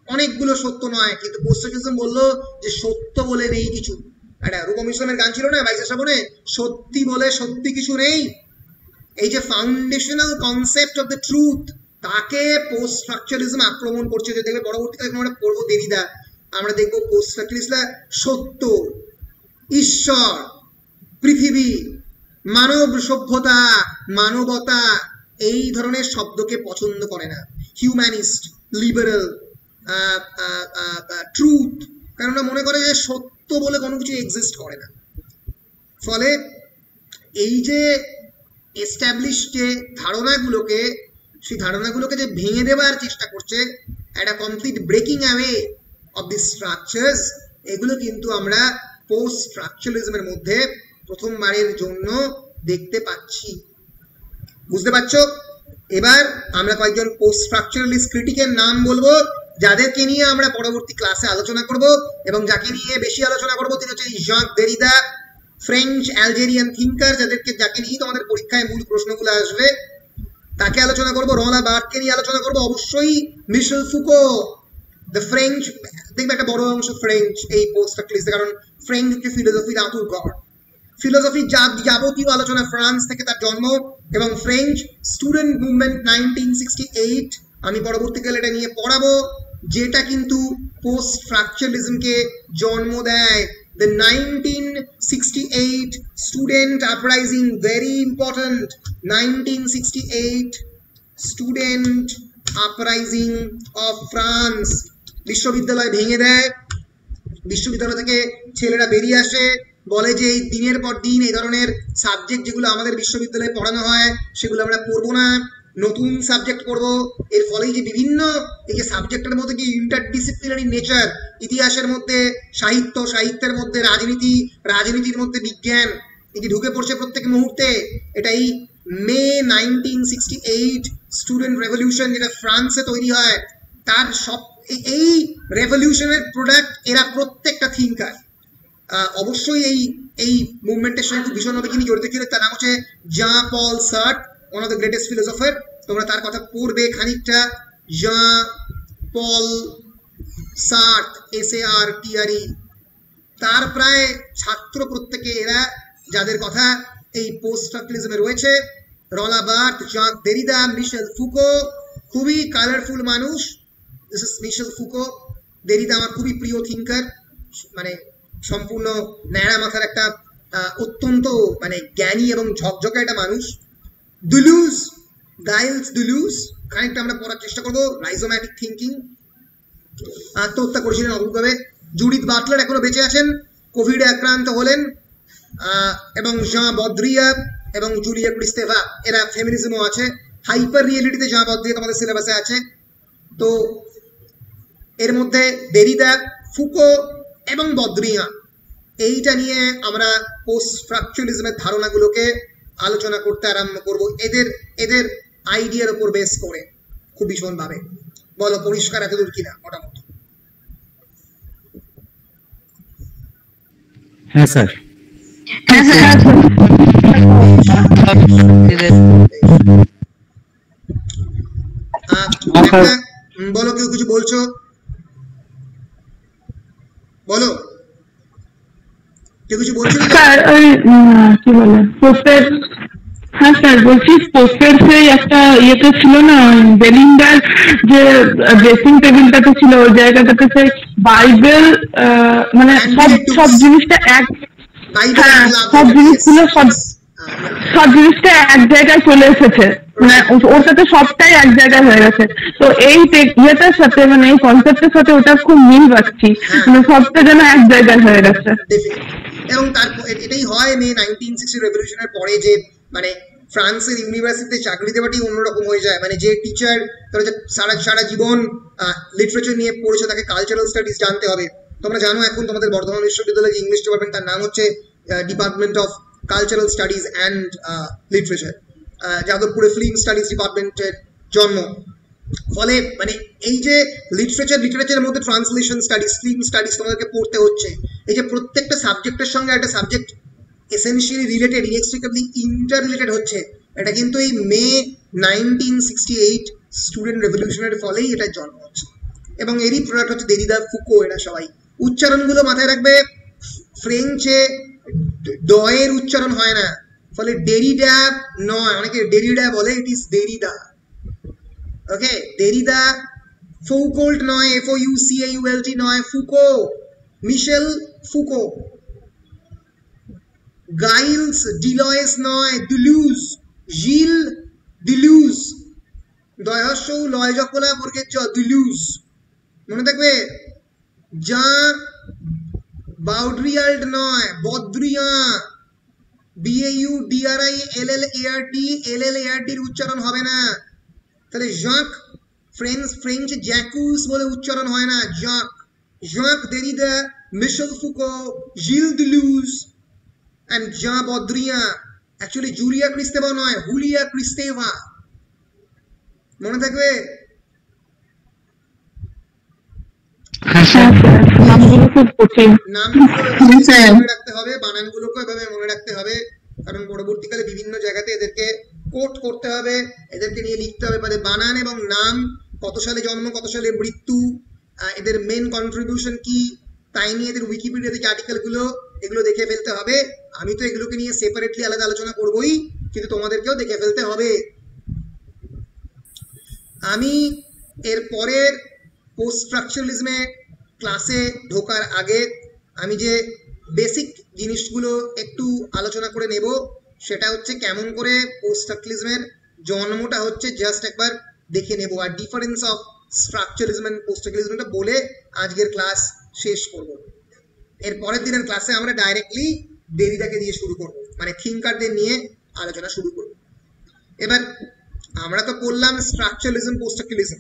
অনেকগুলো সত্য নয়। কিন্তু পোস্ট স্ট্রাকচারালিজম বললো যে সত্য বলে নেই কিছু। একটা রূপম ইসলামের গান ছিল না 22 শ্রাবণে, সত্যি বলে সত্যি কিছু নেই। এই যে foundational concept of the truth, তাকে পোস্ট স্ট্রাকচারালিজম আক্রমণ করছে। যে দেখবে পরবর্তীকালে আমরা পড়বো দেরিদা, আমরা দেখবো পোস্ট স্ট্রাকচারালিস্টরা সত্য, ঈশ্বর, পৃথিবী, মানব সভ্যতা, মানবতা এই ধরনের শব্দকে পছন্দ করে না। হিউম্যানিস্ট, লিবারেল, ট্রুথ, কারণ ওরা মনে করে যে সত্য বলে কোনো কিছু এক্সিস্ট করে না। ফলে এই যে এস্টাবলিশ যে ধারণাগুলোকে, সেই ধারণাগুলোকে যে ভেঙে দেওয়ার চেষ্টা করছে, একটা complete breaking away of the structures, এগুলো কিন্তু আমরা পোস্ট স্ট্রাকচারালিজমের মধ্যে প্রথমবারের জন্য দেখতে পাচ্ছি। বুঝতে পারছো? এবার আমরা কয়েকজন পোস্ট স্ট্রাকচারালিস্ট ক্রিটিকের নাম বলবো, যাদেরকে নিয়ে আমরা পরবর্তী ক্লাসে আলোচনা করব, এবং যাকে নিয়ে বেশি আলোচনা করব তিনি হচ্ছে জাক দেরিদা, ফ্রেঞ্চ অ্যালজেরিয়ান থিঙ্কার, যাকে নিয়ে তোমাদের পরীক্ষায় মূল প্রশ্নগুলো আসবে, তাকে আলোচনা করব। রলা বার্থকে নিয়ে আলোচনা করব, অবশ্যই মিশেল ফুকো, দ্য ফ্রেঞ্চ, দেখবে একটা বড় অংশ ফ্রেঞ্চ এই পোস্ট স্ট্রাকচারালিস্ট, কারণ ফ্রেঞ্চ হচ্ছে ফিলোসফির আতুর ঘর। ফিলোসফির যাবতীয় আলোচনা ফ্রান্স থেকে তার জন্ম, এবং ফ্রেঞ্চ স্টুডেন্ট মুভমেন্ট 1968, আমি পরবর্তীকালে এটা নিয়ে পড়াবো, যেটা কিন্তু পোস্ট স্ট্রাকচারালিজমকে জন্ম দেয়। The 1968 student uprising, very important, 1968 student uprising of France, বিশ্ববিদ্যালয় ভেঙে দেয়, বিশ্ববিদ্যালয় থেকে ছেলেরা বেরিয়ে আসে, বলে যে এই দিনের পর দিন এই ধরনের সাবজেক্ট যেগুলো আমাদের বিশ্ববিদ্যালয়ে পড়ানো হয় সেগুলো আমরা পড়বো না, নতুন সাবজেক্ট পড়বো। এর ফলে যে বিভিন্ন এই যে সাবজেক্টের মধ্যে যে ইন্টারডিসিপ্লিনারি নেচার, ইতিহাসের মধ্যে সাহিত্য, সাহিত্যের মধ্যে রাজনীতি, রাজনীতির মধ্যে বিজ্ঞান, এটি ঢুকে পড়ছে প্রত্যেক মুহূর্তে। এটাই মে 1968 স্টুডেন্ট রেভলিউশন যেটা ফ্রান্সে তৈরি হয়, তার সব এই রেভলিউশনের প্রোডাক্ট এরা প্রত্যেকটা থিঙ্কার। অবশ্যই এই মুভমেন্টের সঙ্গে খুব ভীষণভাবে যিনি জড়িত ছিলেন তার নাম হচ্ছে Jean Paul shirt, one of the greatest philosopher. তোমরা তার কথা পড়বে খানিকটা। জাঁ পল সার্ট, SARTRE, তার প্রায় ছাত্র প্রত্যেকে এরা, যাদের কথা এই পোস্ট স্ট্রাকচারালিজমে রয়েছে। রলা Barthes, Jacques Derrida, Michel Foucault, খুবই কালারফুল মানুষ। This is Michel Foucault. Derrida আমার খুবই প্রিয় থিঙ্কার, মানে সম্পূর্ণ ন্যাড়া মাথার একটা অত্যন্ত মানে জ্ঞানী এবং ঝকঝকে একটা মানুষ। দুলুজ, গাইলস দুলুজ, খানিকটা আমরা পড়ার চেষ্টা করবো। রাইজোম্যাটিক থিঙ্কিং, আত্মহত্যা করেছিলেন অদ্ভুতভাবে। জুডিথ বাটলার এখনো বেঁচে আছেন, কোভিডে আক্রান্ত হলেন। এবং জাঁ বদ্রিয়া এবং জুলিয়া ক্রিস্তেভা, এরা ফেমিনিজমও আছে। হাইপার রিয়েলিটিতে জাঁ বদ্রিয়া তোমাদের সিলেবাসে আছে। তো এর মধ্যে দেরিদা, ফুকো এবং বদ্রিয়া, এইটা নিয়ে আমরা পোস্ট স্ট্রাকচারালিজমের ধারণাগুলোকে আলোচনা করতে আরম্ভ করব, এদের আইডিয়ার উপর বেস করে খুব ভীষণভাবে। বলো পরিষ্কার এতদূর কিনা? মোটামুটি হ্যাঁ স্যার। বলো, কেউ কিছু বলছো? বলো, কেউ কিছু বলছো? স্যার ওই কি বলে পোস্টের, হ্যাঁ স্যার বলছি পোস্টের সেই একটা ইয়েতে ছিল না, বেলিন্ডার যে ড্রেসিং টেবিলটাতে ছিল, ওই জায়গাটাতে সেই বাইবেল, মানে সব জিনিসটা এক, সব জিনিসগুলো সব জিনিসটা এক জায়গায় চলে এসেছে, মানে ওর সাথে সবটাই এক জায়গায় হয়ে গেছে। তো এই ইয়েটার সাথে, মানে এই কনসেপ্টের সাথে ওটা খুব মিল পাচ্ছি, মানে সবটা যেন এক জায়গায় হয়ে গেছে। এবং তারপর এটাই হয় মে 1960 রেভলিউশনের পরে, যে মানে ফ্রান্সের ইউনিভার্সিটিতে চাকরি দেওয়াটাই অন্যরকম হয়ে যায়। মানে যে টিচার সারা জীবন লিটারেচার নিয়ে পড়েছে, তাকে কালচারাল স্টাডিজ জানতে হবে। তোমরা জানো এখন তোমাদের বর্ধমান বিশ্ববিদ্যালয়ের ইংলিশ ডিপার্টমেন্ট, তার নাম হচ্ছে department of cultural studies and literature. যাদবপুরে ফিল্ম স্টাডিজ ডিপার্টমেন্টের জন্ম। ফলে মানে এই যে লিটারেচারের মধ্যে ট্রান্সলেশন স্টাডিজ, ফিল্ম স্টাডিজ তোমাদেরকে পড়তে হচ্ছে, এই যে প্রত্যেকটা সাবজেক্টের সঙ্গে একটা subject essentially related, inextricably interrelated হচ্ছে, এটা কিন্তু এই মে 1968 স্টুডেন্ট রেভলিউশনের ফলেই এটা জন্ম হচ্ছে। এবং এরই প্রোডাক্ট হচ্ছে দেরিদা, ফুকো, এরা সবাই। উচ্চারণগুলো মাথায় রাখবে, ফ্রেঞ্চে ডয়ের উচ্চারণ হয় না, ফলে ডেরিডা নয়, অনেকে ডেরিডা বলে, ইট ইজ দেরিদা। ওকে, দেরিদা, ফৌকোল্ট নয়, FOUCAULT নয়, ফুকো, মিশেল ফুকো। গাইলস, ডিলয়েস নয়, দুলুজ, জিল দুলুজ, দয়স্যৌ লয় জকলা বর্গের চ, দুলুজ, মনে থাকবে। যা বাউড্রিয়াল্ড নয়, বদ্রিয়া, BAUDRILLARD উচ্চারণ হবে না, তাহলে জাক, ফ্রেঞ্চ জ্যাকুস বলে উচ্চারণ হয় না, Jacques, Jacques Derrida, Michel Foucault, Gilles Deleuze and Jean Baudrillard, actually Julia Kristeva নয়, হুলিয়া ক্রিস্তেভা, মনে থাকবে। নামগুলো খুব কঠিন, মনে রাখতে হবে, বানানগুলোকে এভাবে মনে রাখতে হবে, কারণ পরবর্তীকালে বিভিন্ন জায়গাতে এদেরকে কোট করতে হবে, এদেরকে নিয়ে লিখতে হবে। মানে বানান এবং নাম, কত সালে জন্ম, কত সালে মৃত্যু, এদের মেন কন্ট্রিবিউশন কি, তাই নিয়ে এদের উইকিপিডিয়াতে যে আর্টিকেলগুলো, এগুলো দেখে ফেলতে হবে। আমি তো এগুলোকে নিয়ে সেপারেটলি আলাদা আলোচনা করবোই, কিন্তু তোমাদেরকেও দেখে ফেলতে হবে। আমি এর পরের পোস্ট স্ট্রাকচারালিজমে ক্লাসে ঢোকার আগে আমি যে বেসিক জিনিসগুলো একটু আলোচনা করে নেব, সেটা হচ্ছে কেমন করে পোস্ট স্ট্রাকচারালিজমের জন্মটা হচ্ছে, জাস্ট একবার দেখে নেব, আর difference of structuralism and post স্ট্রাকচারালিজমটা বলে আজকের ক্লাস শেষ করব। এর পরের দিনের ক্লাসে আমরা ডাইরেক্টলি দেরিদাকে দিয়ে শুরু করব, মানে থিঙ্কারদের নিয়ে আলোচনা শুরু করব। এবার আমরা তো পড়লাম স্ট্রাকচারালিজম, পোস্ট স্ট্রাকচারালিজম,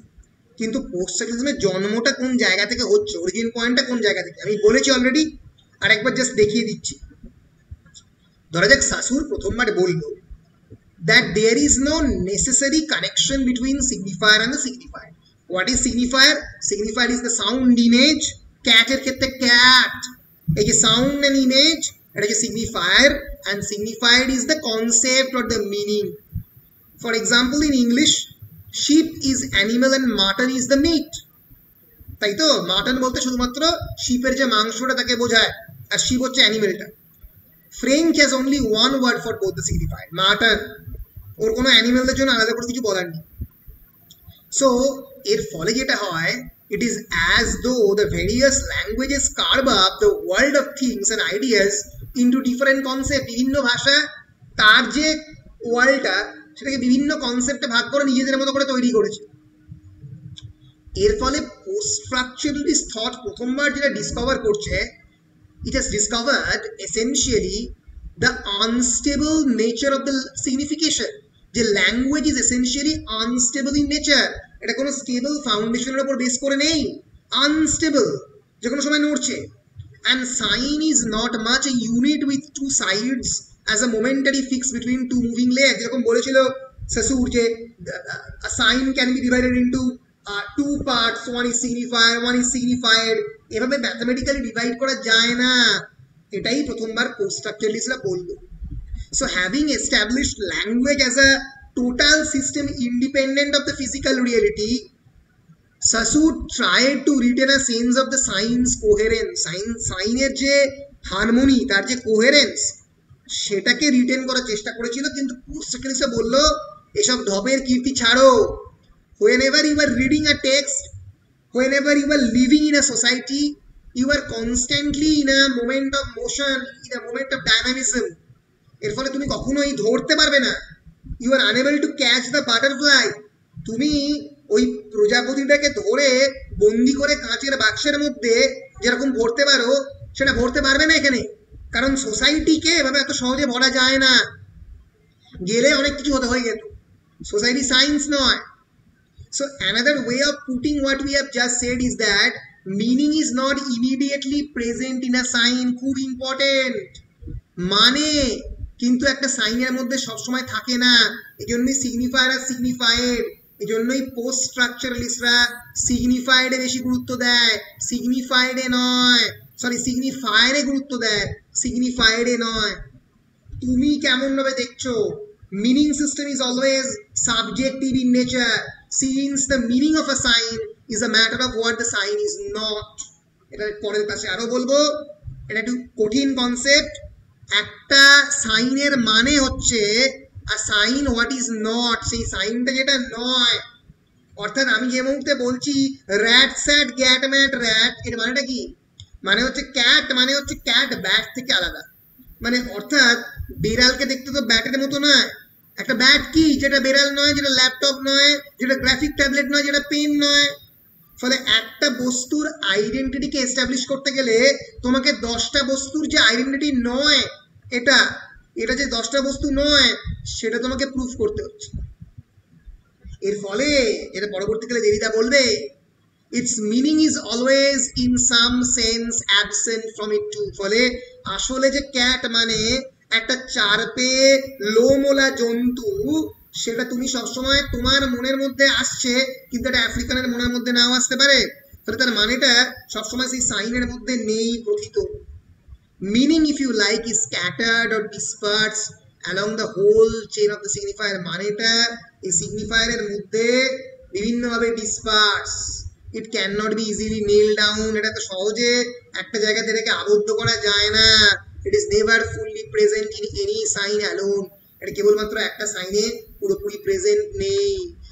কিন্তু পোস্ট স্ট্রাকচারালিজমের জন্মটা কোন জায়গা থেকে হচ্ছে, অরিজিন পয়েন্টটা কোন জায়গা থেকে, আমি বলেছি অলরেডি, আর একবার জাস্ট দেখিয়ে দিচ্ছি। ধরা যাক সাসুর প্রথমবার বললো that there is no necessary connection between signifier and the signifier. What is signifier? Signifier is the sound image. Cat এর ক্ষেত্রে cat, এই যে sound and image, এটা যে signifier, and signified is the concept or the meaning. For example, in English, sheep is animal and mutton is the meat. তাই তো, mutton বলতে শুধুমাত্র শিপের যে মাংসটা তাকে বোঝায়, আর শিপ হচ্ছে অ্যানিমেলটা। French has only one word for both the signifier, mutton. ওর কোনো অ্যানিমেলদের জন্য আলাদা করে কিছু বলার নেই। সো এর ফলে যেটা হয়, it is as though the various languages carve up the world of things and ideas into different concepts. বিভিন্ন ভাষা তার যে ওয়ার্ল্ডটা, সেটাকে বিভিন্ন কনসেপ্টে ভাগ করে নিজেদের মতো করে তৈরি করেছে। এর ফলে পোস্ট স্ট্রাকচারালিস্ট থট প্রথমবার যেটা ডিসকভার করছে, it has discovered essentially the unstable nature of the signification. যে language is essentially unstable in nature, এটা কোনো স্টেবল ফাউন্ডেশনের উপর বেস করে নেই, আনস্টেবল, যে কোনো সময় নড়ছে। and sign is not much a unit with two sides as a momentary fix between two moving layers. যেরকম বলেছিল সাসুর যে a sign can be divided into two parts, one is signifier, one is signified, এভাবে mathematically divide করা যায় না, এটাই প্রথমবার post স্ট্রাকচারালিস্টরা বলল। So having established language as a total system independent of the physical reality, Saussure tried to retain a sense of the sign's coherence. সাইনের যে harmony, তার যে কোহেরেন্স, সেটাকে রিটেন করার চেষ্টা করেছিল, কিন্তু পোস্ট স্ট্রাকচারালিস্টরা বলল এসব ঢপের কীর্তি ছাড়ো। Whenever you are reading a text, whenever you are living in a society, you are constantly in a moment of motion, in a moment of dynamism. এর ফলে তুমি কখনোই ধরতে পারবে না, you are unable to catch the butterfly. তুমি ওই প্রজাপতিটাকে ধরে বন্দি করে কাঁচের বাক্সের মধ্যে যেরকম ভরতে পারো, সেটা ভরতে পারবে না এখানে, কারণ সোসাইটিকে এভাবে এত সহজে ভরা যায় না, গেলে অনেক কিছু হয়ে যেত। সোসাইটি সায়েন্স নয়। So another way of putting what we have just said is that meaning is not immediately present in a sign. খুব ইম্পর্টেন্ট, মানে কিন্তু একটা সাইনের মধ্যে সবসময় থাকে না, এই জন্যই সিগনিফায়ার আর সিগনিফাইড, এই জন্যই পোস্ট স্ট্রাকচারালিস্টরা সিগনিফাইডে বেশি গুরুত্ব দেয়, সিগনিফাইডে নয়, সরি সিগনিফায়ারে গুরুত্ব দেয়, সিগনিফাইডে নয়। তুমি কেমন ভাবে দেখছো? Meaning system is always subjective in nature, since the meaning of a sign is a matter of what the sign is not. এটা পরের ক্লাসে আরো বলবো, এটা একটু কঠিন কনসেপ্ট। একটা সাইনের মানে হচ্ছে a sign what is not, সেই সাইনটা যেটা নয়। অর্থাৎ আমি যে মুহূর্তে বলছি rat sat gat mat rat, এর মানেটা কি? মানে হচ্ছে ক্যাট, মানে হচ্ছে ক্যাট ব্যাট থেকে আলাদা। মানে অর্থাৎ বিড়ালকে দেখতে তো ব্যাটের মতো নয়। একটা ব্যাট কি? যেটা বিড়াল নয়, যেটা ল্যাপটপ নয়, যেটা গ্রাফিক ট্যাবলেট নয়, যেটা পেন নয়। ফলে একটা বস্তুর আইডেন্টিটিকে এস্টাবলিশ করতে গেলে তোমাকে 10টা বস্তুর যে আইডেন্টিটি নয়, এটা এটা যে 10টা বস্তু নয় সেটা তোমাকে প্রুফ করতে হচ্ছে। এর ফলে এটা পরবর্তীকালে দেরিদা বলবে, its meaning is always in some sense absent from it too। ফলে আসলে যে ক্যাট মানে একটা চার পেয়ে লোমোলা জন্তু, সেটা তুমি সবসময় তোমার মনের মধ্যে আসছে, কিন্তু এটা আফ্রিকানের মনের মধ্যে নাও আসতে পারে। ফলে তার মানেটা সবসময় সেই সাইনের মধ্যে নেই প্রথিত। Meaning if you like is scattered or dispersed along the whole chain of the signifier, মানেটা এই সিগনিফায়ারের মধ্যে বিভিন্নভাবে disperse. It can not be easily nail down, এটা তো সহজে একটা জায়গাতে রেখে আবদ্ধ করা যায় না। It is never fully present in any sign alone, এটা কেবলমাত্র একটা সাইনে পুরোপুরি প্রেজেন্ট নেই।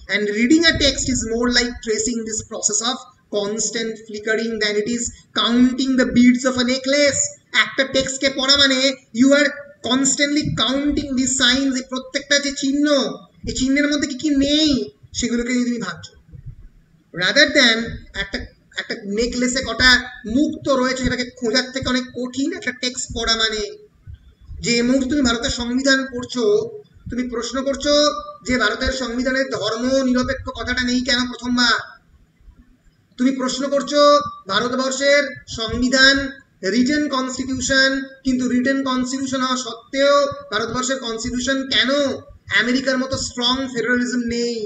And reading a text is more like tracing this process of constant flickering than it is counting the beads of a necklace. একটা টেক্সটকে পড়া মানে you are constantly counting this signs, এই প্রত্যেকটা যে চিহ্ন, এই চিহ্নের মধ্যে কি কি নেই সেগুলোকে নিয়ে তুমি ভাবছো, রাদার দ্যান একটা নেকলেসে কটা মুক্ত রয়েছে সেটাকে খোঁজার থেকে অনেক কঠিন একটা টেক্সট পড়া মানে। যে মুহূর্তে তুমি ভারতের সংবিধান পড়ছো, তুমি প্রশ্ন করছো যে ভারতের সংবিধানের ধর্ম নিরপেক্ষ কথাটা নেই কেন প্রথমবার। তুমি প্রশ্ন করছো ভারতবর্ষের সংবিধান রিটেন কনস্টিটিউশন, কিন্তু রিটেন কনস্টিটিউশন হওয়া সত্ত্বেও ভারতবর্ষের কনস্টিটিউশন কেন আমেরিকার মতো স্ট্রং ফেডারালিজম নেই।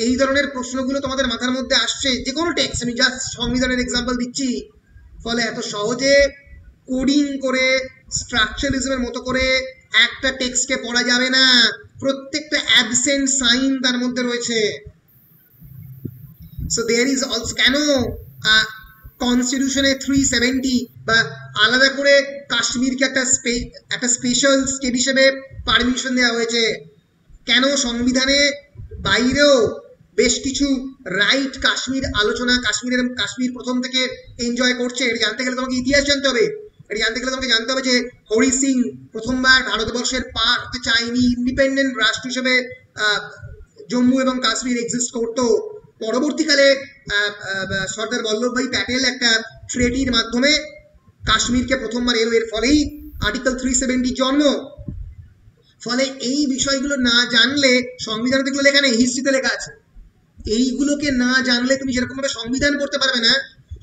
এই ধরনের প্রশ্নগুলো তোমাদের মাথার মধ্যে আসছে যে কোনো টেক্সট, আমি জাস্ট সংবিধানের এক্সাম্পল দিচ্ছি। ফলে এত সহজে কোডিং করে স্ট্রাকচারালিজমের মতো করে একটা টেক্সটকে পড়া যাবে না, প্রত্যেকটা অ্যাবসেন্ট সাইন তার মধ্যে রয়েছে। সো দেয়ার ইজ অলসো, কেন কনস্টিটিউশনে 370 বা আলাদা করে কাশ্মীরকে একটা স্পেশাল স্টেট হিসেবে পারমিশন দেওয়া হয়েছে, কেন সংবিধানে বাইরেও বেশ কিছু রাইট কাশ্মীর আলোচনা, কাশ্মীর প্রথম থেকে এনজয় করছে। এটা জানতে গেলে তোমাকে ইতিহাস জানতে হবে। এটা জানতে গেলে তোমাকে জানতে হবে যে হরি সিং প্রথমবার ভারতবর্ষের পার্ট হতে চায়নি, ইন্ডিপেন্ডেন্ট রাষ্ট্র হিসেবে জম্মু এবং কাশ্মীর এক্সিস্ট করতো। পরবর্তীকালে সর্দার বল্লভভাই প্যাটেল একটা ট্রেটির মাধ্যমে কাশ্মীরকে প্রথমবার এলো, এর ফলেই আর্টিকেল 370 জন্ম। ফলে এই বিষয়গুলো না জানলে, সংবিধানে যেগুলো লেখা নেই হিস্ট্রিতে লেখা আছে, এইগুলোকে না জানলে তুমি যেরকম ভাবে সংবিধান পড়তে পারবে না,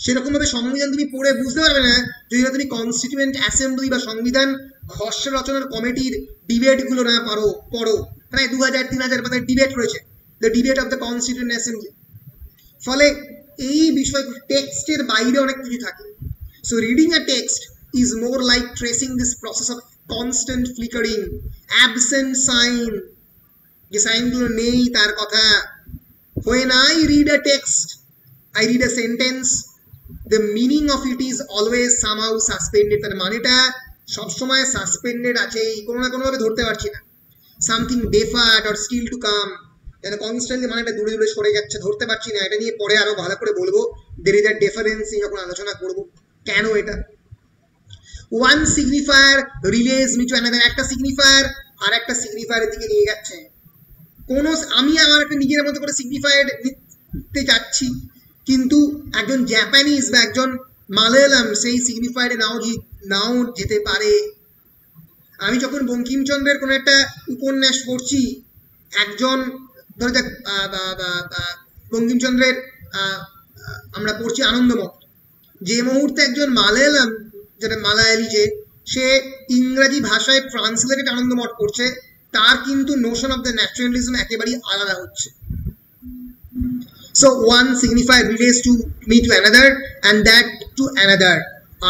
সেরকম ভাবে সংবিধান তুমি পড়ে বুঝতে পারবে না যদি তুমি কনস্টিটিউয়েন্ট অ্যাসেম্বলি বা সংবিধান খসড়া রচনার কমিটির ডিবেট গুলো না পড়ো। প্রায় 2000-3000 পাতার ডিবেট রয়েছে, the debate of the constituent assembly. ফলে এই বিষয় টেক্সটের বাইরে অনেক কিছু থাকে। So reading a text is more like tracing this process of constant flickering, absent sign, যে সাইনগুলো নেই তার কথা। When I read a text, I read a sentence, the meaning of it is always somehow suspended, তার মানেটা সবসময় suspended আছে, কোনো না কোনোভাবে ধরতে পারছি না। Something deferred or still to come, যেন কনস্ট্যান্টলি মানেটা দূরে দূরে সরে যাচ্ছে, ধরতে পারছি না। এটা নিয়ে পরে আরো ভালো করে বলবো, there is a difference যখন আলোচনা করবো কেন এটা। One signifier relays me to another, একটা সিগনিফায়ার আর একটা সিগনিফায়ারের দিকে নিয়ে যাচ্ছে। আমি আমার একটা নিজের মতো করে সিগনিফায়ার নিতে যাচ্ছি, কিন্তু একজন জাপানিজ বা একজন মালয়ালাম সেই সিগনিফায়ারে নাও যেতে পারে। আমি যখন বঙ্কিমচন্দ্রের কোনো একটা উপন্যাস পড়ছি, একজন ধরো যাক বঙ্কিমচন্দ্রের আমরা পড়ছি আনন্দমঠ, যে মুহূর্তে একজন মালয়ালাম, যেটা মালায়ালি, যে সে ইংরেজি ভাষায় ট্রান্সলেটেড আনন্দমঠ করছে, তার কিন্তু নোশন অফ দ্য ন্যাচারালিজম একেবারেই আলাদা হচ্ছে। So one signifier relates to me to another and that to another.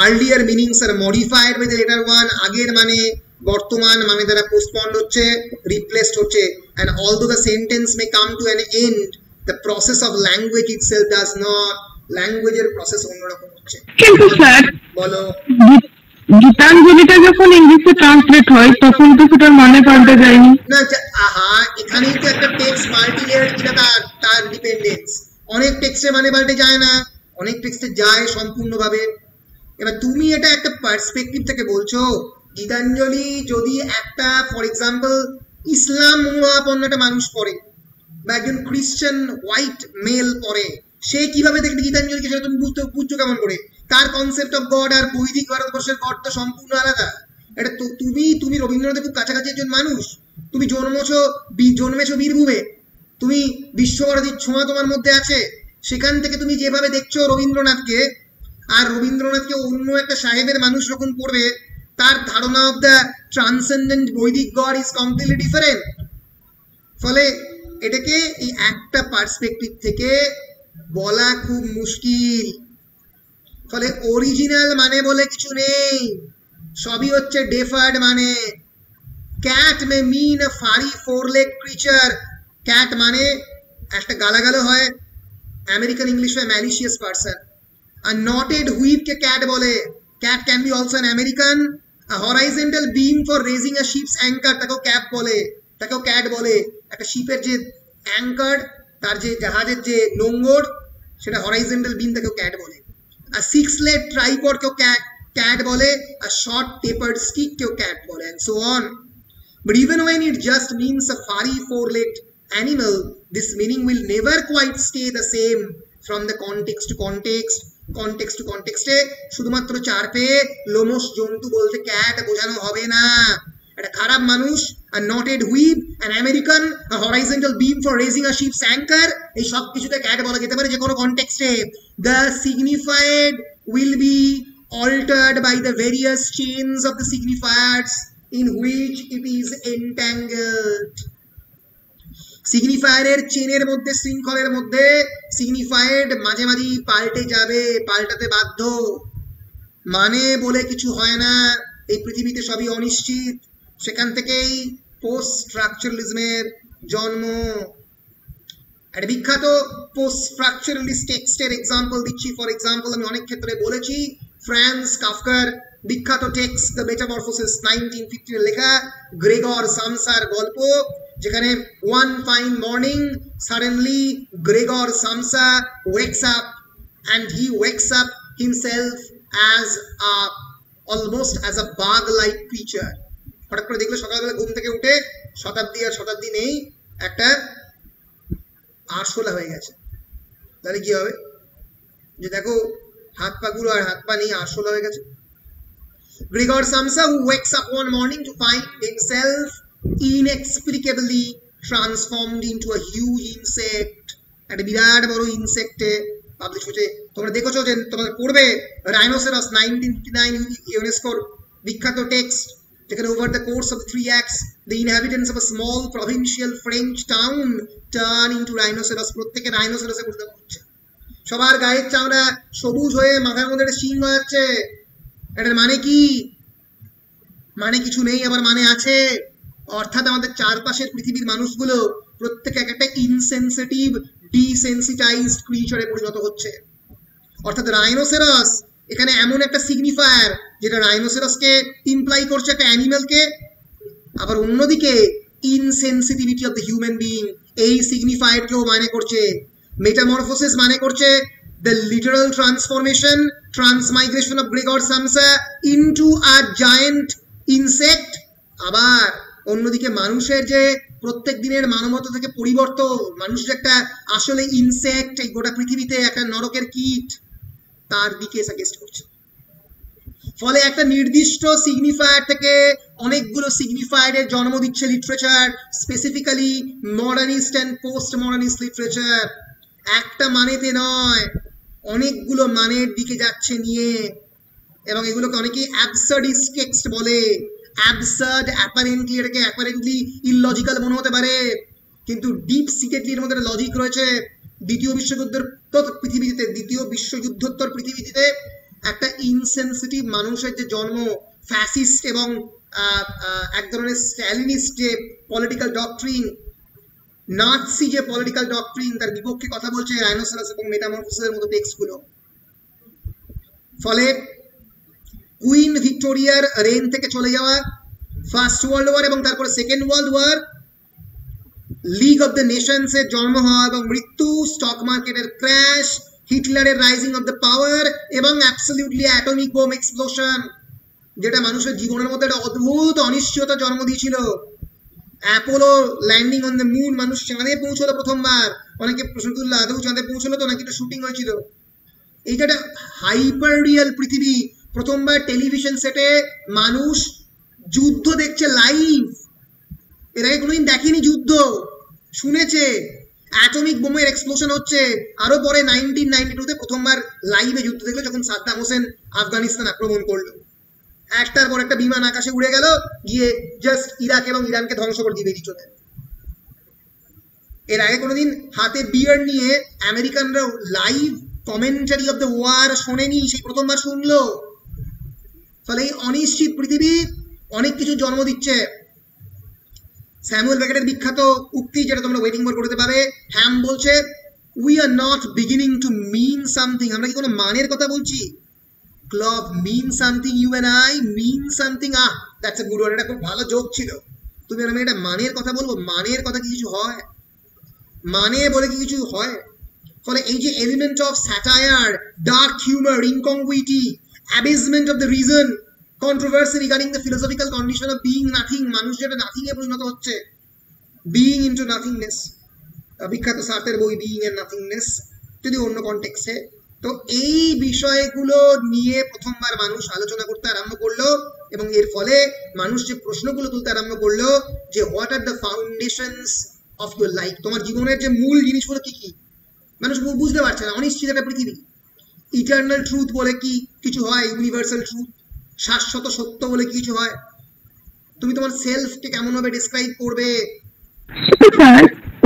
Earlier meanings are modified by the later one. আগের মানে বর্তমান মানে দ্বারা postponed হচ্ছে, replaced হচ্ছে, and although the sentence may come to an end, the process of language itself does not. Language এর process অন্যরকম হচ্ছে। কিন্তু স্যার বলো, গীতাঞ্জলিটা যখন ইংলিশে ট্রান্সলেট হয় তখন তো সেটার মানে পাল্টে যায়নি না? আহা, এখানেই তো একটা টেক্সট মাল্টি লেয়ার কিনা তার ডিপেন্ডেন্স। অনেক টেক্সটে মানে পাল্টে যায় না, অনেক টেক্সটে যায় সম্পূর্ণভাবে। এবার তুমি এটা একটা পার্সপেক্টিভ থেকে বলছো, গীতাঞ্জলি যদি একটা ফর এক্সাম্পল ইসলাম মনোভাবাপন্ন একটা মানুষ পড়ে বা একজন খ্রিস্টান হোয়াইট মেল পড়ে, সে কিভাবে দেখবে গীতাঞ্জলিকে, সেটা তুমি বুঝছো কেমন করে? তার কনসেপ্ট অফ গড আর বৈদিক ভারতবর্ষের গড তো সম্পূর্ণ আলাদা। এটা তুমি রবীন্দ্রনাথের খুব কাছাকাছি একজন মানুষ, তুমি জন্মেছো বীরভূমে, তুমি বিশ্বভারতীর ছোঁয়া তোমার মধ্যে আছে, সেখান থেকে তুমি যেভাবে দেখছো রবীন্দ্রনাথকে, আর রবীন্দ্রনাথকে অন্য একটা সাহেবের মানুষ যখন পড়বে, তার ধারণা অফ দ্য ট্রান্সেন্ডেন্ট বৈদিক গড ইজ কমপ্লিটলি ডিফারেন্ট। ফলে এটাকে এই একটা পার্সপেক্টিভ থেকে বলা খুব মুশকিল। ফলে অরিজিনাল মানে বলে কিছু নেই, সবই হচ্ছে ডেফার্ড মানে। ক্যাট মে মিন আ ফারি ফোর লেগ ক্রিচার। ক্যাট মানে একটা গালাগালো হয়, আমেরিকান ইংলিশ হয় ম্যালিশিয়াস পারসন। আর নটেড হুইপ কে ক্যাট বলে। Cat can be also an American. Horizontal beam for raising a ships anchor, তাকেও ক্যাপ বলে, তাকেও ক্যাট বলে। একটা শিপের যে অ্যাঙ্কার, তার যে জাহাজের যে নোঙ্গর, সেটা হরাইজন্টাল বিম, তাকেও ক্যাট বলে। আর সিক্স লেগ ট্রাইপড কেও ক্যাট বলে, আর শর্ট টেপার্ড স্টিক কেও ক্যাট বলে, and so on. But even when it just means a furry four-legged animal, this meaning will never quite stay the same from the context to context. context to context এ শুধুমাত্র চার পেয়ে লোমশ জন্তু বলতে cat বোঝানো হবে না। একটা খারাপ মানুষ, a knotted whip, an American, a horizontal beam for raising a ship's anchor, এই সব কিছুতে ক্যাট বলা যেতে পারে যে কোনো কনটেক্সটে। The signified will be altered by the various chains of the signifiers in which it is entangled. সিগনিফায়ারের চেনের মধ্যে, শৃঙ্খলের মধ্যে সিগনিফায়েড মাঝে মাঝে পাল্টে যাবে, পাল্টাতে বাধ্য। মানে বলে কিছু হয় না, এই পৃথিবীতে সবই অনিশ্চিত। সেখান থেকেই পোস্ট স্ট্রাকচারালিজমের জন্ম। একটা বিখ্যাত পোস্ট স্ট্রাকচারালিস্ট টেক্সটের এক্সাম্পল দিচ্ছি। ফর এক্সাম্পল আমি অনেক ক্ষেত্রে বলেছি, ফ্রান্স কাফকার বিখ্যাত টেক্সট দ্য মেটামরফোসিস 1915 লেখা গ্রেগর সামসার গল্প, যেখানে one fine morning suddenly Gregor Samsa wakes up, and he wakes up himself as almost as a bug-like creature. হঠাৎ করে দেখলে সকালবেলা ঘুম থেকে উঠে শতাব্দী আর শতাব্দী নেই, একটা আরশোলা হয়ে গেছে। তাহলে কি হবে? যে দেখো হাত পা গুলো আর হাত পা নেই, আরশোলা হয়ে গেছে। Gregor Samsa, who wakes up one morning to find himself inexplicably transformed into a huge insect, একটা বিরাট বড় ইনসেক্টে পাবলিশ হয়েছে। তোমরা দেখেছো যে তোমরা পড়বে রাইনোসেরাস 1959 ইউনেস্কোর বিখ্যাত টেক্সট, যেখানে over the course of 3 acts the inhabitants of a small provincial French town turn into rhinoceros. প্রত্যেকে রাইনোসেরাসে পরিণত হচ্ছে, সবার গায়ের চামড়া সবুজ হয়ে মাথার মধ্যে একটা শিং হচ্ছে। এটার মানে কি? মানে কিছু নেই, আবার মানে আছে। অর্থাৎ আমাদের চারপাশের পৃথিবীর মানুষগুলো প্রত্যেকে একটা ইনসেনসিটিভ ডিসেন্সিটাইজড ক্রিচারে পরিণত হচ্ছে। অর্থাৎ রাইনোসেরাস এখানে এমন একটা সিগনিফায়ার যেটা রাইনোসেরাসকে ইমপ্লাই করছে একটা অ্যানিমেলকে, আবার অন্যদিকে ইনসেনসিটিভিটি অফ দ্য হিউম্যান বিইং এই সিগনিফায়ারকেও মানে করছে। মেটামরফোসিস মানে করছে the literal transformation, transmigration of Gregor Samsa into a giant insect। আবার অন্যদিকে মানুষের যে প্রত্যেক দিনের মানবতা থেকে পরিবর্তন, মানুষ যে একটা আসলে ইনসেক্ট, এই গোটা পৃথিবীতে একটা নরকের কীট, তার দিকে সাজেস্ট করছে। ফলে একটা নির্দিষ্ট সিগনিফায়ার থেকে অনেকগুলো সিগনিফায়ারের জন্ম দিচ্ছে literature, specifically modernist and post modernist literature. একটা মানেতে নয়, অনেকগুলো মানের দিকে যাচ্ছে নিয়ে। এবং এগুলোকে অনেকেই অ্যাবসার্ডিস্ট টেক্সট বলে। অ্যাবসার্ড অ্যাপারেন্টলি, এটাকে অ্যাপারেন্টলি ইললজিক্যাল মনে হতে পারে, কিন্তু ডিপ সিকেটলি এর মধ্যে লজিক রয়েছে। দ্বিতীয় বিশ্বযুদ্ধোত্তর পৃথিবীতে একটা ইনসেনসিটিভ মানুষের যে জন্ম, ফ্যাসিস্ট এবং এক ধরনের স্ট্যালিনিস্ট যে পলিটিক্যাল ডক্ট্রিন, নাৎসি যে পলিটিক্যাল ডক্ট্রিন, তার বিপক্ষে কথা বলছে রাইনোসেরাস এবং মেটামরফোসিসের মতো টেক্সটগুলো। ফলে কুইন ভিক্টোরিয়ার রেইন থেকে চলে যাওয়া, ফার্স্ট ওয়ার্ল্ড ওয়ার এবং তারপরে Second World War, League of the Nations এর জন্ম হওয়া এবং মৃত্যু, স্টক মার্কেটের ক্র্যাশ, হিটলারের রাইজিং অফ দ্য পাওয়ার এবং অ্যাবসলিউটলি অ্যাটমিক বোম এক্সপ্লোশন, যেটা মানুষের জীবনের মধ্যে একটা অদ্ভুত অনিশ্চয়তা জন্ম দিয়েছিল। Apollo landing on the moon, মানুষ চাঁদে পৌঁছলো প্রথমবার। অনেকে প্রশ্ন তুললো আদৌ চাঁদে পৌঁছলো তো নাকি একটা শুটিং হয়েছিল। এইটা একটা হাইপার রিয়েল পৃথিবী। প্রথমবার টেলিভিশন সেটে মানুষ যুদ্ধ দেখছে লাইভ, এর আগে কোনোদিন দেখেনি যুদ্ধ, শুনেছে অ্যাটমিক বোমের এক্সপ্লোশন হচ্ছে। আরো পরে 1992-তে প্রথমবার লাইভে যুদ্ধ দেখলো, যখন সাদ্দাম হোসেন আফগানিস্তান আক্রমণ করলো। একটার পর একটা বিমান আকাশে উড়ে গেল, গিয়ে জাস্ট ইরাক এবং ইরানকে ধ্বংস করে দিয়ে বেরিয়ে চলে। এর আগে কোনোদিন হাতে বিয়ার নিয়ে আমেরিকানরা live commentary of the war শোনেনি, সেই প্রথমবার শুনলো। ফলে এই অনিশ্চিত পৃথিবী অনেক কিছু জন্ম দিচ্ছে। স্যামুয়েল বেকেটের বিখ্যাত উক্তি, যেটা তোমরা ওয়েটিং ফর করতে পাবে, হ্যাম বলছে, we are not beginning to mean something. আমরা কি কোনো মানের কথা বলছি? Clov, mean something, you and I mean something. That's a good word. এটা খুব ভালো জোক ছিল। তুমি আর আমি এটা মানের কথা বলবো? মানের কথা কি কিছু হয়? মানে বলে কি কিছু হয়? ফলে এই যে element of satire, dark humour, incongruity, abasement of the reason, controversy regarding the philosophical condition of being nothing, মানুষ যেটা নাথিং এ পরিণত হচ্ছে, being into nothingness, বিখ্যাত সার্টের বই বিইং এন্ড নথিংনেস, যদি অন্য কনটেক্সটে। তো এই বিষয়গুলো নিয়ে প্রথমবার মানুষ আলোচনা করতে আরম্ভ করলো, এবং এর ফলে মানুষ যে প্রশ্নগুলো তুলতে আরম্ভ করলো যে what are the foundations of your life, তোমার জীবনের যে মূল জিনিসগুলো কি কি, মানুষ বুঝতে পারছে না। অনিশ্চিত একটা পৃথিবী। ইটার্নাল ট্রুথ বলে কি কিছু হয়? ইউনিভার্সাল ট্রুথ, শাশ্বত সত্য বলে কিছু হয়? তুমি তোমার সেলফকে কেমন ভাবে ডেসক্রাইব করবে? স্যার,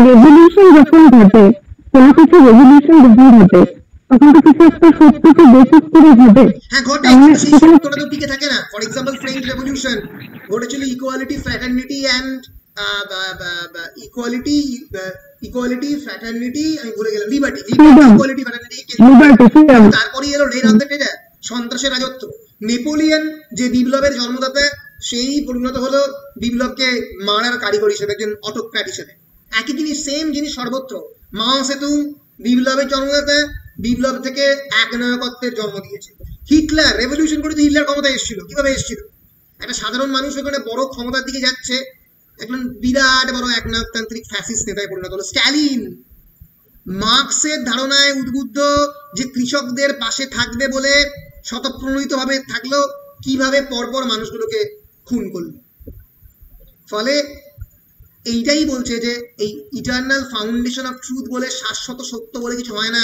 রেভলিউশন যখন ঘটে, কোনো কিছু রেভলিউশন যখন ঘটে, তখন তো কিছু একটা সত্যকে বেসিস করে ঘটে। হ্যাঁ ঘটে, সেই সত্যটা তো টিকে থাকে না। ফর এক্সাম্পল ফ্রেঞ্চ রেভলিউশন ঘটেছিল equality, fraternity and equality, fraternity, আমি ভুলে গেলাম, লিবার্টি, ইকুয়ালিটি, ফ্র্যাটার্নিটি। তারপরে এলো রেইন অফ দ্য টেরার, সন্ত্রাসের রাজত্ব। নেপোলিয়ন যে বিপ্লবের জন্মদাতা, সেই পরিণত হলো বিপ্লবকে মারার কারিগর হিসেবে, একজন অটোক্র্যাট হিসেবে। একই জিনিস, সেম জিনিস সর্বত্র। মাও সেতুং বিপ্লবের জন্মদাতা, বিপ্লব থেকে একনায়কত্বের জন্ম দিয়েছে। হিটলার রেভলিউশন করে তো হিটলার ক্ষমতায় এসেছিল। কিভাবে এসেছিল? একটা সাধারণ মানুষ ওখানে বড় ক্ষমতার দিকে যাচ্ছে, একজন বিরাট বড় একনায়কতান্ত্রিক ফ্যাসিস্ট নেতায় পরিণত হলো। স্ট্যালিন মার্কসের ধারণায় উদ্বুদ্ধ যে কৃষকদের পাশে থাকবে বলে স্বতঃপ্রণোদিত ভাবে থাকলো, কিভাবে পরপর মানুষগুলোকে খুন করলো। ফলে এইটাই বলছে যে এই ইটার্নাল ফাউন্ডেশন অফ ট্রুথ বলে, শাশ্বত সত্য বলে কিছু হয় না,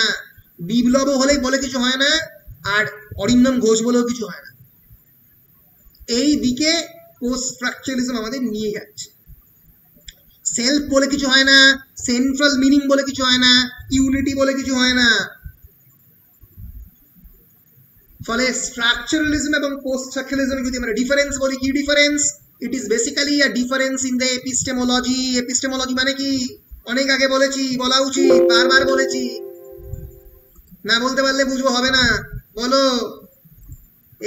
বিপ্লব হলেই বলে কিছু হয় না, আর অরিন্দম ঘোষ বলেও কিছু হয় না। এই দিকে পোস্ট স্ট্রাকচারালিজম আমাদের নিয়ে যাচ্ছে। সেলফ বলে কিছু হয় না, সেন্ট্রাল মিনিং বলে কিছু হয় না, ইউনিটি বলে কিছু হয় না। ফলে স্ট্রাকচারালিজম এবং পোস্ট স্ট্রাকচারালিজম যদি আমরা ডিফারেন্স বলি, কি difference? It is basically a difference in the epistemology. Epistemology মানে কি? অনেক আগে বলেছি, বলা উচিত, বারবার বলেছি, না বলতে পারলে বুঝবো হবে না। বলো,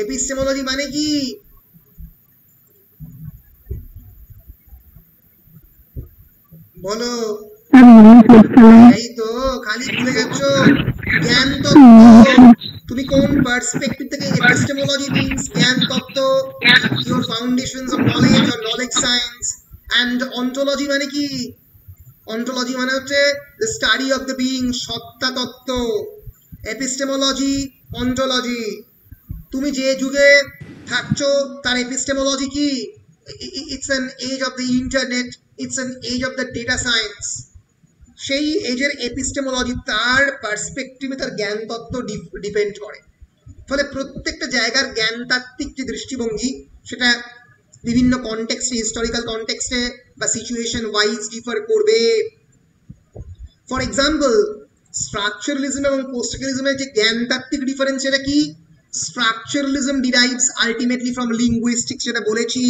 এপিস্টেমোলজি মানে কি? বলো। এই তো খালি ভুলে যাচ্ছ জ্ঞান তত্ত্ব। তুমি কোন পার্সপেক্টিভ থেকে? এপিস্টেমোলজি মিন্স জ্ঞান তত্ত্ব, your foundations of knowledge or knowledge science. and ontology মানে কি? ontology মানে হচ্ছে the study of the being, সত্তা তত্ত্ব। Epistemology, ontology। তুমি যে যুগে থাকছো তার এপিস্টেমোলজি কি? it's an age of the internet, it's an age of the data science. সেই এজের এপিস্টেমোলজি, তার পার্সপেক্টিভে তার জ্ঞান তত্ত্ব ডিপেন্ড করে। ফলে প্রত্যেকটা জায়গার জ্ঞানতাত্ত্বিক যে দৃষ্টিভঙ্গি সেটা বিভিন্ন কনটেক্সটে, হিস্টোরিক্যাল কনটেক্সটে বা সিচুয়েশন ওয়াইজ ডিফার করবে। ফর এক্সাম্পল, স্ট্রাকচারালিজম এবং পোস্ট্রাকচারালিজমের যে জ্ঞানতাত্ত্বিক ডিফারেন্স সেটা কি? Structuralism derives ultimately from linguistics, যেটা বলেছি।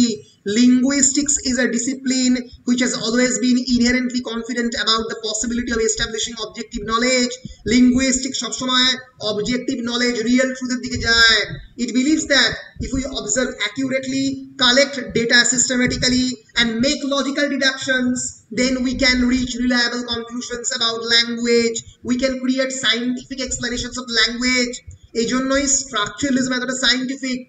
Linguistics is a discipline which has always been inherently confident about the possibility of establishing objective knowledge. Linguistics সবসময় objective knowledge, real truth এর দিকে যায়। It believes that if we observe accurately, collect data systematically and make logical deductions, then we can reach reliable conclusions about language. We can create scientific explanations of language. এই জন্যই structuralism এতটা scientific,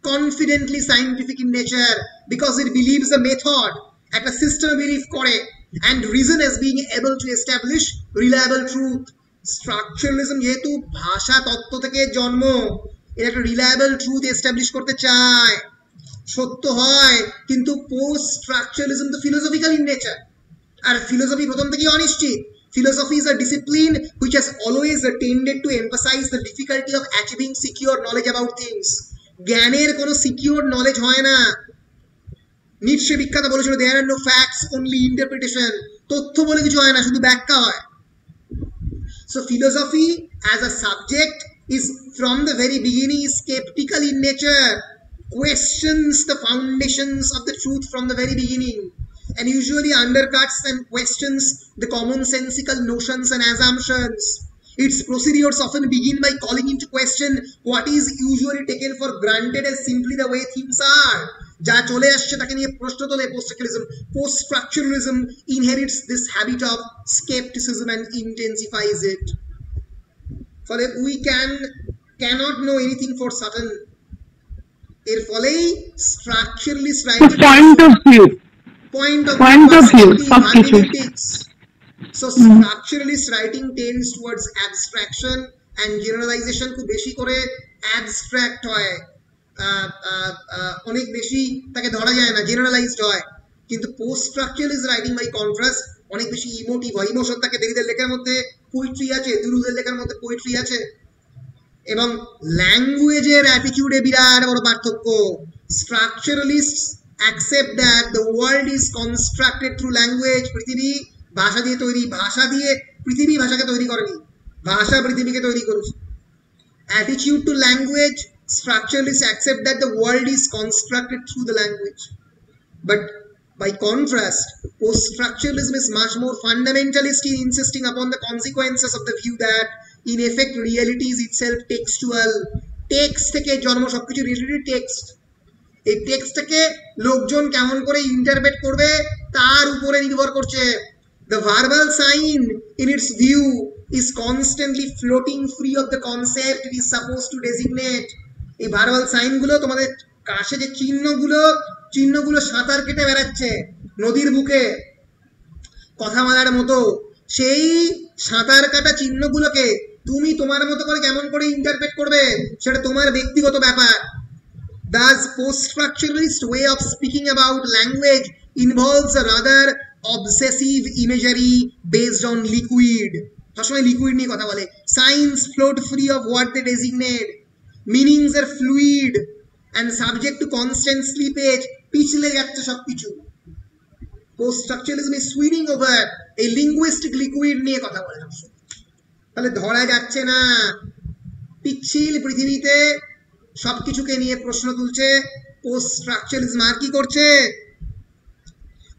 confidently scientific in nature, because it believes a method, একটা system believe করে, and reason as being able to establish reliable truth. Structuralism যেহেতু ভাষা তত্ত্ব থেকে জন্ম, এটা একটা রিলায়েবল ট্রুথ এস্টাবলিশ করতে চায়, সত্য হয়। কিন্তু পোস্ট স্ট্রাকচারালিজম তো ফিলোসফিক্যাল ইন নেচার, আর ফিলোসফি প্রথম থেকেই অনিশ্চিত। Philosophy is a discipline which has always tended to emphasize the difficulty of achieving secure knowledge about things. জ্ঞানের কোনো সিকিউর নলেজ হয় না। নিটশে বিখ্যাত বলেছিল, there are no facts, only interpretation. তথ্য বলে কিছু হয় না, শুধু ব্যাখ্যা হয়। So philosophy as a subject is from the very beginning skeptical in nature, questions the foundations of the truth from the very beginning, and usually undercuts and questions the commonsensical notions and assumptions. Its procedures often begin by calling into question what is usually taken for granted as simply the way things are. যা চলে আসছে তাকে নিয়ে প্রশ্ন তোলে poststructuralism. Poststructuralism inherits this habit of skepticism and intensifies it. ফলে we cannot know anything for certain. এর ফলেই structuralist writing point of view hermeneutics. So structuralist writing tends towards abstraction and generalization, খুব বেশি করে abstract হয়, অনেক বেশি তাকে ধরা যায় না, generalized হয়। কিন্তু post structuralist writing by contrast অনেক বেশি ইমোটিভ হয়। ইমোশন থাকে, দেরিদের লেখার মধ্যে পোয়েট্রি আছে, দুরুদের লেখার মধ্যে পোয়েট্রি আছে। এবং ল্যাঙ্গুয়েজের অ্যাটিটিউডে বিরাট বড় পার্থক্য। Structuralist accept that the world is constructed through language. পৃথিবী ভাষা দিয়ে তৈরি, ভাষা দিয়ে পৃথিবী ভাষাকে তৈরি করেনি, ভাষা পৃথিবীকে তৈরি করেছে। Attitude to language, structuralists accept that the world is constructed through the language. But by contrast, post-structuralism is much more fundamentalist in insisting upon the consequences of the view that in effect reality is itself textual. Text থেকে জন্ম, সবকিছু related text. এই টেক্সটটাকে লোকজন কেমন করে interpret করবে তার উপরে নির্ভর করছে। The verbal sign in its view is constantly floating free of the concept it is supposed to designate. এই ভার্বাল সাইনগুলো, তোমাদের কাছে যে চিহ্নগুলো সাঁতার কেটে বেড়াচ্ছে নদীর বুকে কথা বলার মতো, সেই সাঁতার কাটা চিহ্নগুলোকে তুমি তোমার মতো করে কেমন করে ইন্টারপ্রেট করবে সেটা তোমার ব্যক্তিগত ব্যাপার। Thus, post-structuralist way of speaking about language involves a rather obsessive imagery based on liquid. সবসময় লিকুইড নিয়ে কথা বলে। Signs float free of what they designate. Meanings are fluid and subject to constant slippage. পিছলে যাচ্ছে সবকিছু। Post-structuralism is sweeping over a linguistic liquid নিয়ে কথা বলে। তাহলে ধরা যাচ্ছে না, পিচ্ছিল পৃথিবীতে সবকিছুকে নিয়ে প্রশ্ন তুলছে। পোস্ট স্ট্রাকচারালিজম আর কি করছে?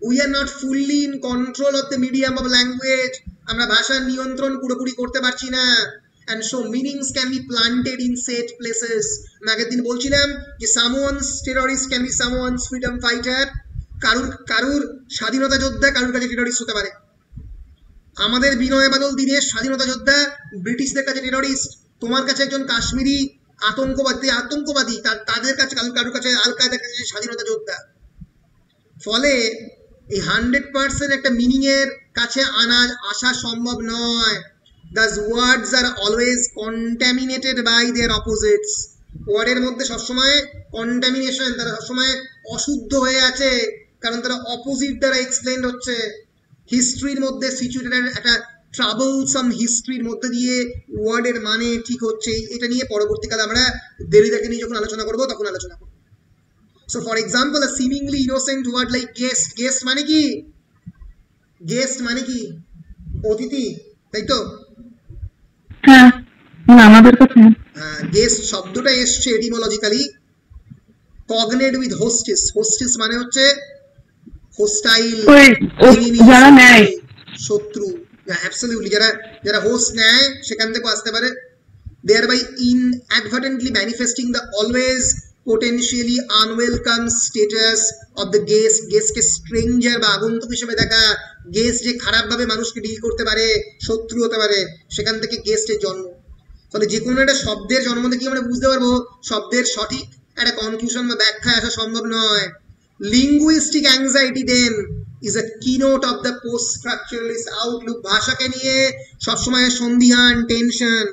We are not fully in control of the medium of language. আমরা ভাষার নিয়ন্ত্রণ পুরোপুরি করতে পারছি না। and so meanings can be planted in set places. আমি আগের দিন বলছিলাম যে someone's terrorist can be someone's freedom fighter. কারুর স্বাধীনতা যোদ্ধা কারুর কাছে টেররিস্ট হতে পারে। আমাদের বিনয় বাদল দিনের স্বাধীনতা যোদ্ধা ব্রিটিশদের কাছে টেররিস্ট, তোমার কাছে একজন কাশ্মীরি আতঙ্কবাদী তাদের কাছে, কারুর কাছে আল কায়দার কাছে স্বাধীনতা যোদ্ধা। ফলে এই 100% একটা মিনিং এর কাছে আসা সম্ভব নয়। Thus words are always contaminated by their opposites. ওয়ার্ডের মধ্যে সবসময় কন্টামিনেশন, তারা সবসময় অশুদ্ধ হয়ে আছে, কারণ তারা অপোজিট দ্বারা এক্সপ্লেন হচ্ছে। হিস্ট্রির মধ্যে সিচুয়েটেড একটা ট্রাবলসাম হিস্ট্রির মধ্যে দিয়ে ওয়ার্ডের মানে ঠিক হচ্ছে, এটা নিয়ে পরবর্তীকালে আমরা দেরিদাকে নিয়ে যখন আলোচনা করব তখন আলোচনা করব। So for example a seemingly innocent word like guest, guest মানে কি? গেস্ট মানে কি? অতিথি, তাই তো? হ্যাঁ, আমাদের কাছে গেস্ট শব্দটা এসছে এটিমোলজিক্যালি কগনেট উইথ হোস্টেস। হোস্টেস মানে হচ্ছে হোস্টাইল, যারা নেয়, শত্রু। অ্যাবসলিউটলি, যারা হোস্ট নেয় সেখান থেকে আসতে পারে। thereby inadvertently manifesting the always potentially unwelcome status of the guest. গেস্টকে স্ট্রেঞ্জার বা আগন্তুক হিসেবে দেখা, গেস্ট যে খারাপ ভাবে মানুষকে ডিল করতে পারে, শত্রু হতে পারে, সেখান থেকে গেস্টের জন্ম। ফলে যে কোনো একটা শব্দের জন্ম থেকে আমরা বুঝতে পারবো শব্দের সঠিক একটা কনক্লুশন বা ব্যাখ্যায় আসা সম্ভব নয়। Linguistic anxiety then is a keynote of the post-structuralist outlook. ভাষাকে নিয়ে সবসময় সন্দিহান, টেনশন,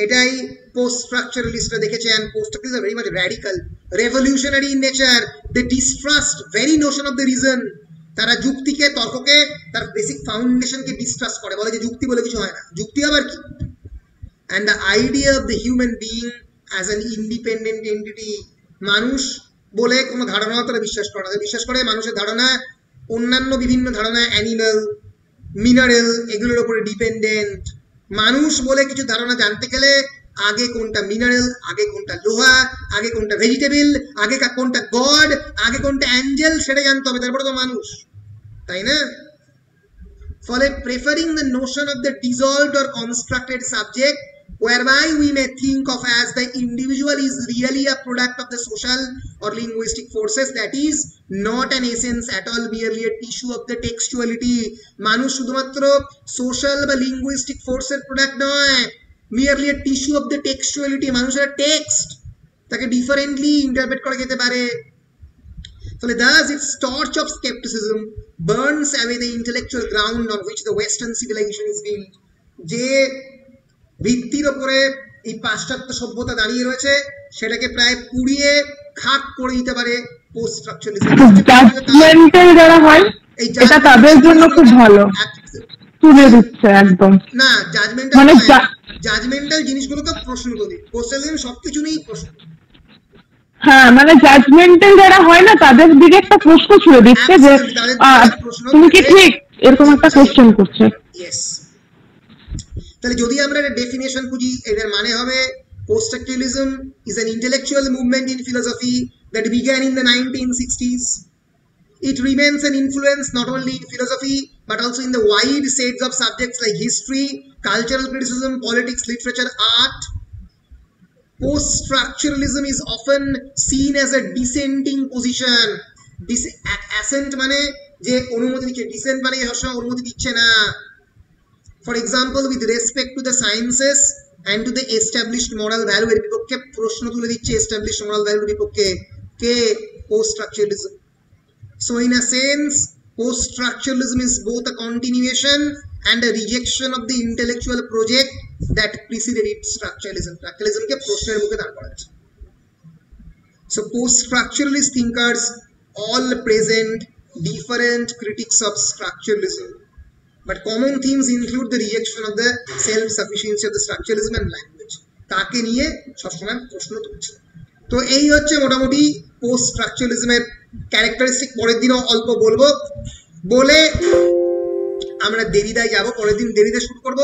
এটাই post-structuralistরা দেখেছে। and post-structuralists are very much radical, revolutionary in nature. They distrust very notion of the reason. তারা যুক্তিকে, তর্ককে, তার বেসিক ফাউন্ডেশনকে ডিস্ট্রাস্ট করে, বলে যে যুক্তি বলে কিছু হয় না, যুক্তি আবার কি? and the idea of the human being as an independent entity. মানুষ বলে কোনো ধারণা তারা বিশ্বাস করে না। বিশ্বাস করে মানুষের ধারণা অন্যান্য বিভিন্ন ধারণা, অ্যানিমাল, মিনারেল, এগুলোর উপরে ডিপেন্ডেন্ট। মানুষ বলে কিছু ধারণা জানতে গেলে আগে কোনটা মিনারেল, আগে কোনটা লোহা, আগে কোনটা ভেজিটেবল, আগে কোনটা গড, আগে কোনটা অ্যাঞ্জেল, সেটা জানতে হবে, তারপরে তো মানুষ, তাই না? ফলে preferring the notion of the dissolved or constructed subject whereby we may think of as the individual is really a product of the social or linguistic forces, that is not an essence at all, merely a tissue of the textuality. মানুষ শুধুমাত্র social বা linguistic ফোর্সের product নয়, merely a tissue of the textuality. মানুষের text, তাকে differently interpret করা যেতে পারে। ফলে thus its torch of skepticism burns away the intellectual ground on which the Western civilization is built. যে ভিত্তির ওপরে এই পাশ্চাত্য সভ্যতা দাঁড়িয়ে রয়েছে সেটাকে প্রায় পুড়িয়ে খাক করে দিতে পারে পোস্ট স্ট্রাকচারালিজম। জাজমেন্টাল যারা হয় এটা তাদের জন্য খুব ভালো তুলে দিচ্ছে একদম। না, জাজমেন্টাল মানে জাজমেন্টাল জিনিসগুলোকে প্রশ্ন করে, পোস্টালিজম সবকিছু নিয়েই প্রশ্ন। হ্যাঁ, মানে জাজমেন্টাল যারা হয় না তাদের দিকে একটা প্রশ্ন ছুড়ে দিচ্ছে যে তুমি কি ঠিক, এরকম একটা কোশ্চেন করছে। ইয়েস। তাহলে যদি আমরা একটা ডেফিনেশন খুঁজি, এটার মানে হবে post-structuralism is an intellectual movement in philosophy that began in the 1960s. It remains an influence not only in philosophy but also in the wide sets of subjects like history, cultural criticism, politics, literature, art. Post-structuralism is often seen as a dissenting position. Assent মানে যে অনুমতি দিচ্ছে, dissent মানে সবসময় অনুমতি দিচ্ছে না। For example, with respect to the sciences and to the established moral value, এর বিপক্ষে প্রশ্ন তুলে দিচ্ছে established moral value এর বিপক্ষে কে? post-structuralism. So in a sense, post-structuralism is both a continuation and a rejection of the intellectual project that preceded its structuralism. Structuralism কে প্রশ্নের মুখে দাঁড় করাচ্ছে। So post-structuralist thinkers all present different critics of structuralism, but common themes include the rejection of the self-sufficiency of the structuralism and language. তাকে নিয়ে সবসময় প্রশ্ন তুলছে। তো এই হচ্ছে মোটামুটি পোস্ট স্ট্রাকচারালিজমের ক্যারেক্টারিস্টিক। পরের দিনও অল্প বলবো, বলে আমরা দেরিদায় যাব। পরের দিন দেরিদা শুরু করবো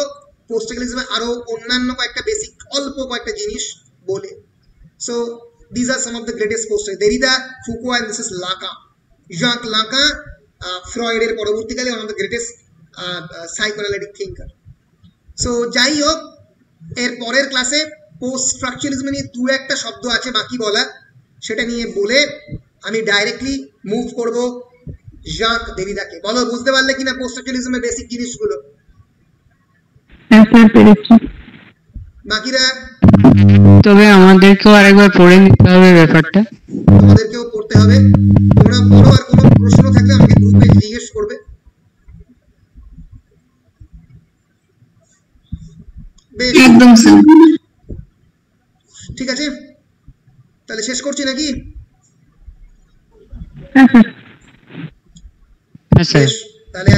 পোস্ট স্ট্রাকচারালিজমের আরো অন্যান্য কয়েকটা বেসিক অল্প কয়েকটা জিনিস বলে। So these are some of the greatest post Derrida, Foucault, and this is Lacan. Jacques Lacan, ফ্রয়েডের পরবর্তীকালে one of the greatest psychoanalytic thinker. So যাই হোক, এর পরের ক্লাসে পোস্ট স্ট্রাকচারালিজম নিয়ে দু একটা শব্দ আছে বাকি বলা, সেটা নিয়ে বলে আমি ডাইরেক্টলি মুভ করব জাক দেরিদাকে। বলো, বুঝতে পারলে কিনা পোস্ট স্ট্রাকচারালিজমের বেসিক জিনিসগুলো? বাকিরা? তবে আমাদেরকেও আরেকবার পড়ে নিতে হবে ব্যাপারটা, তোমাদেরকেও পড়তে হবে। তোমরা পড়ো, আর কোনো প্রশ্ন থাকলে আমাকে গ্রুপে জিজ্ঞেস করবে। একদম ঠিক আছে, তাহলে শেষ করছি নাকি? হ্যাঁ স্যার। তাহলে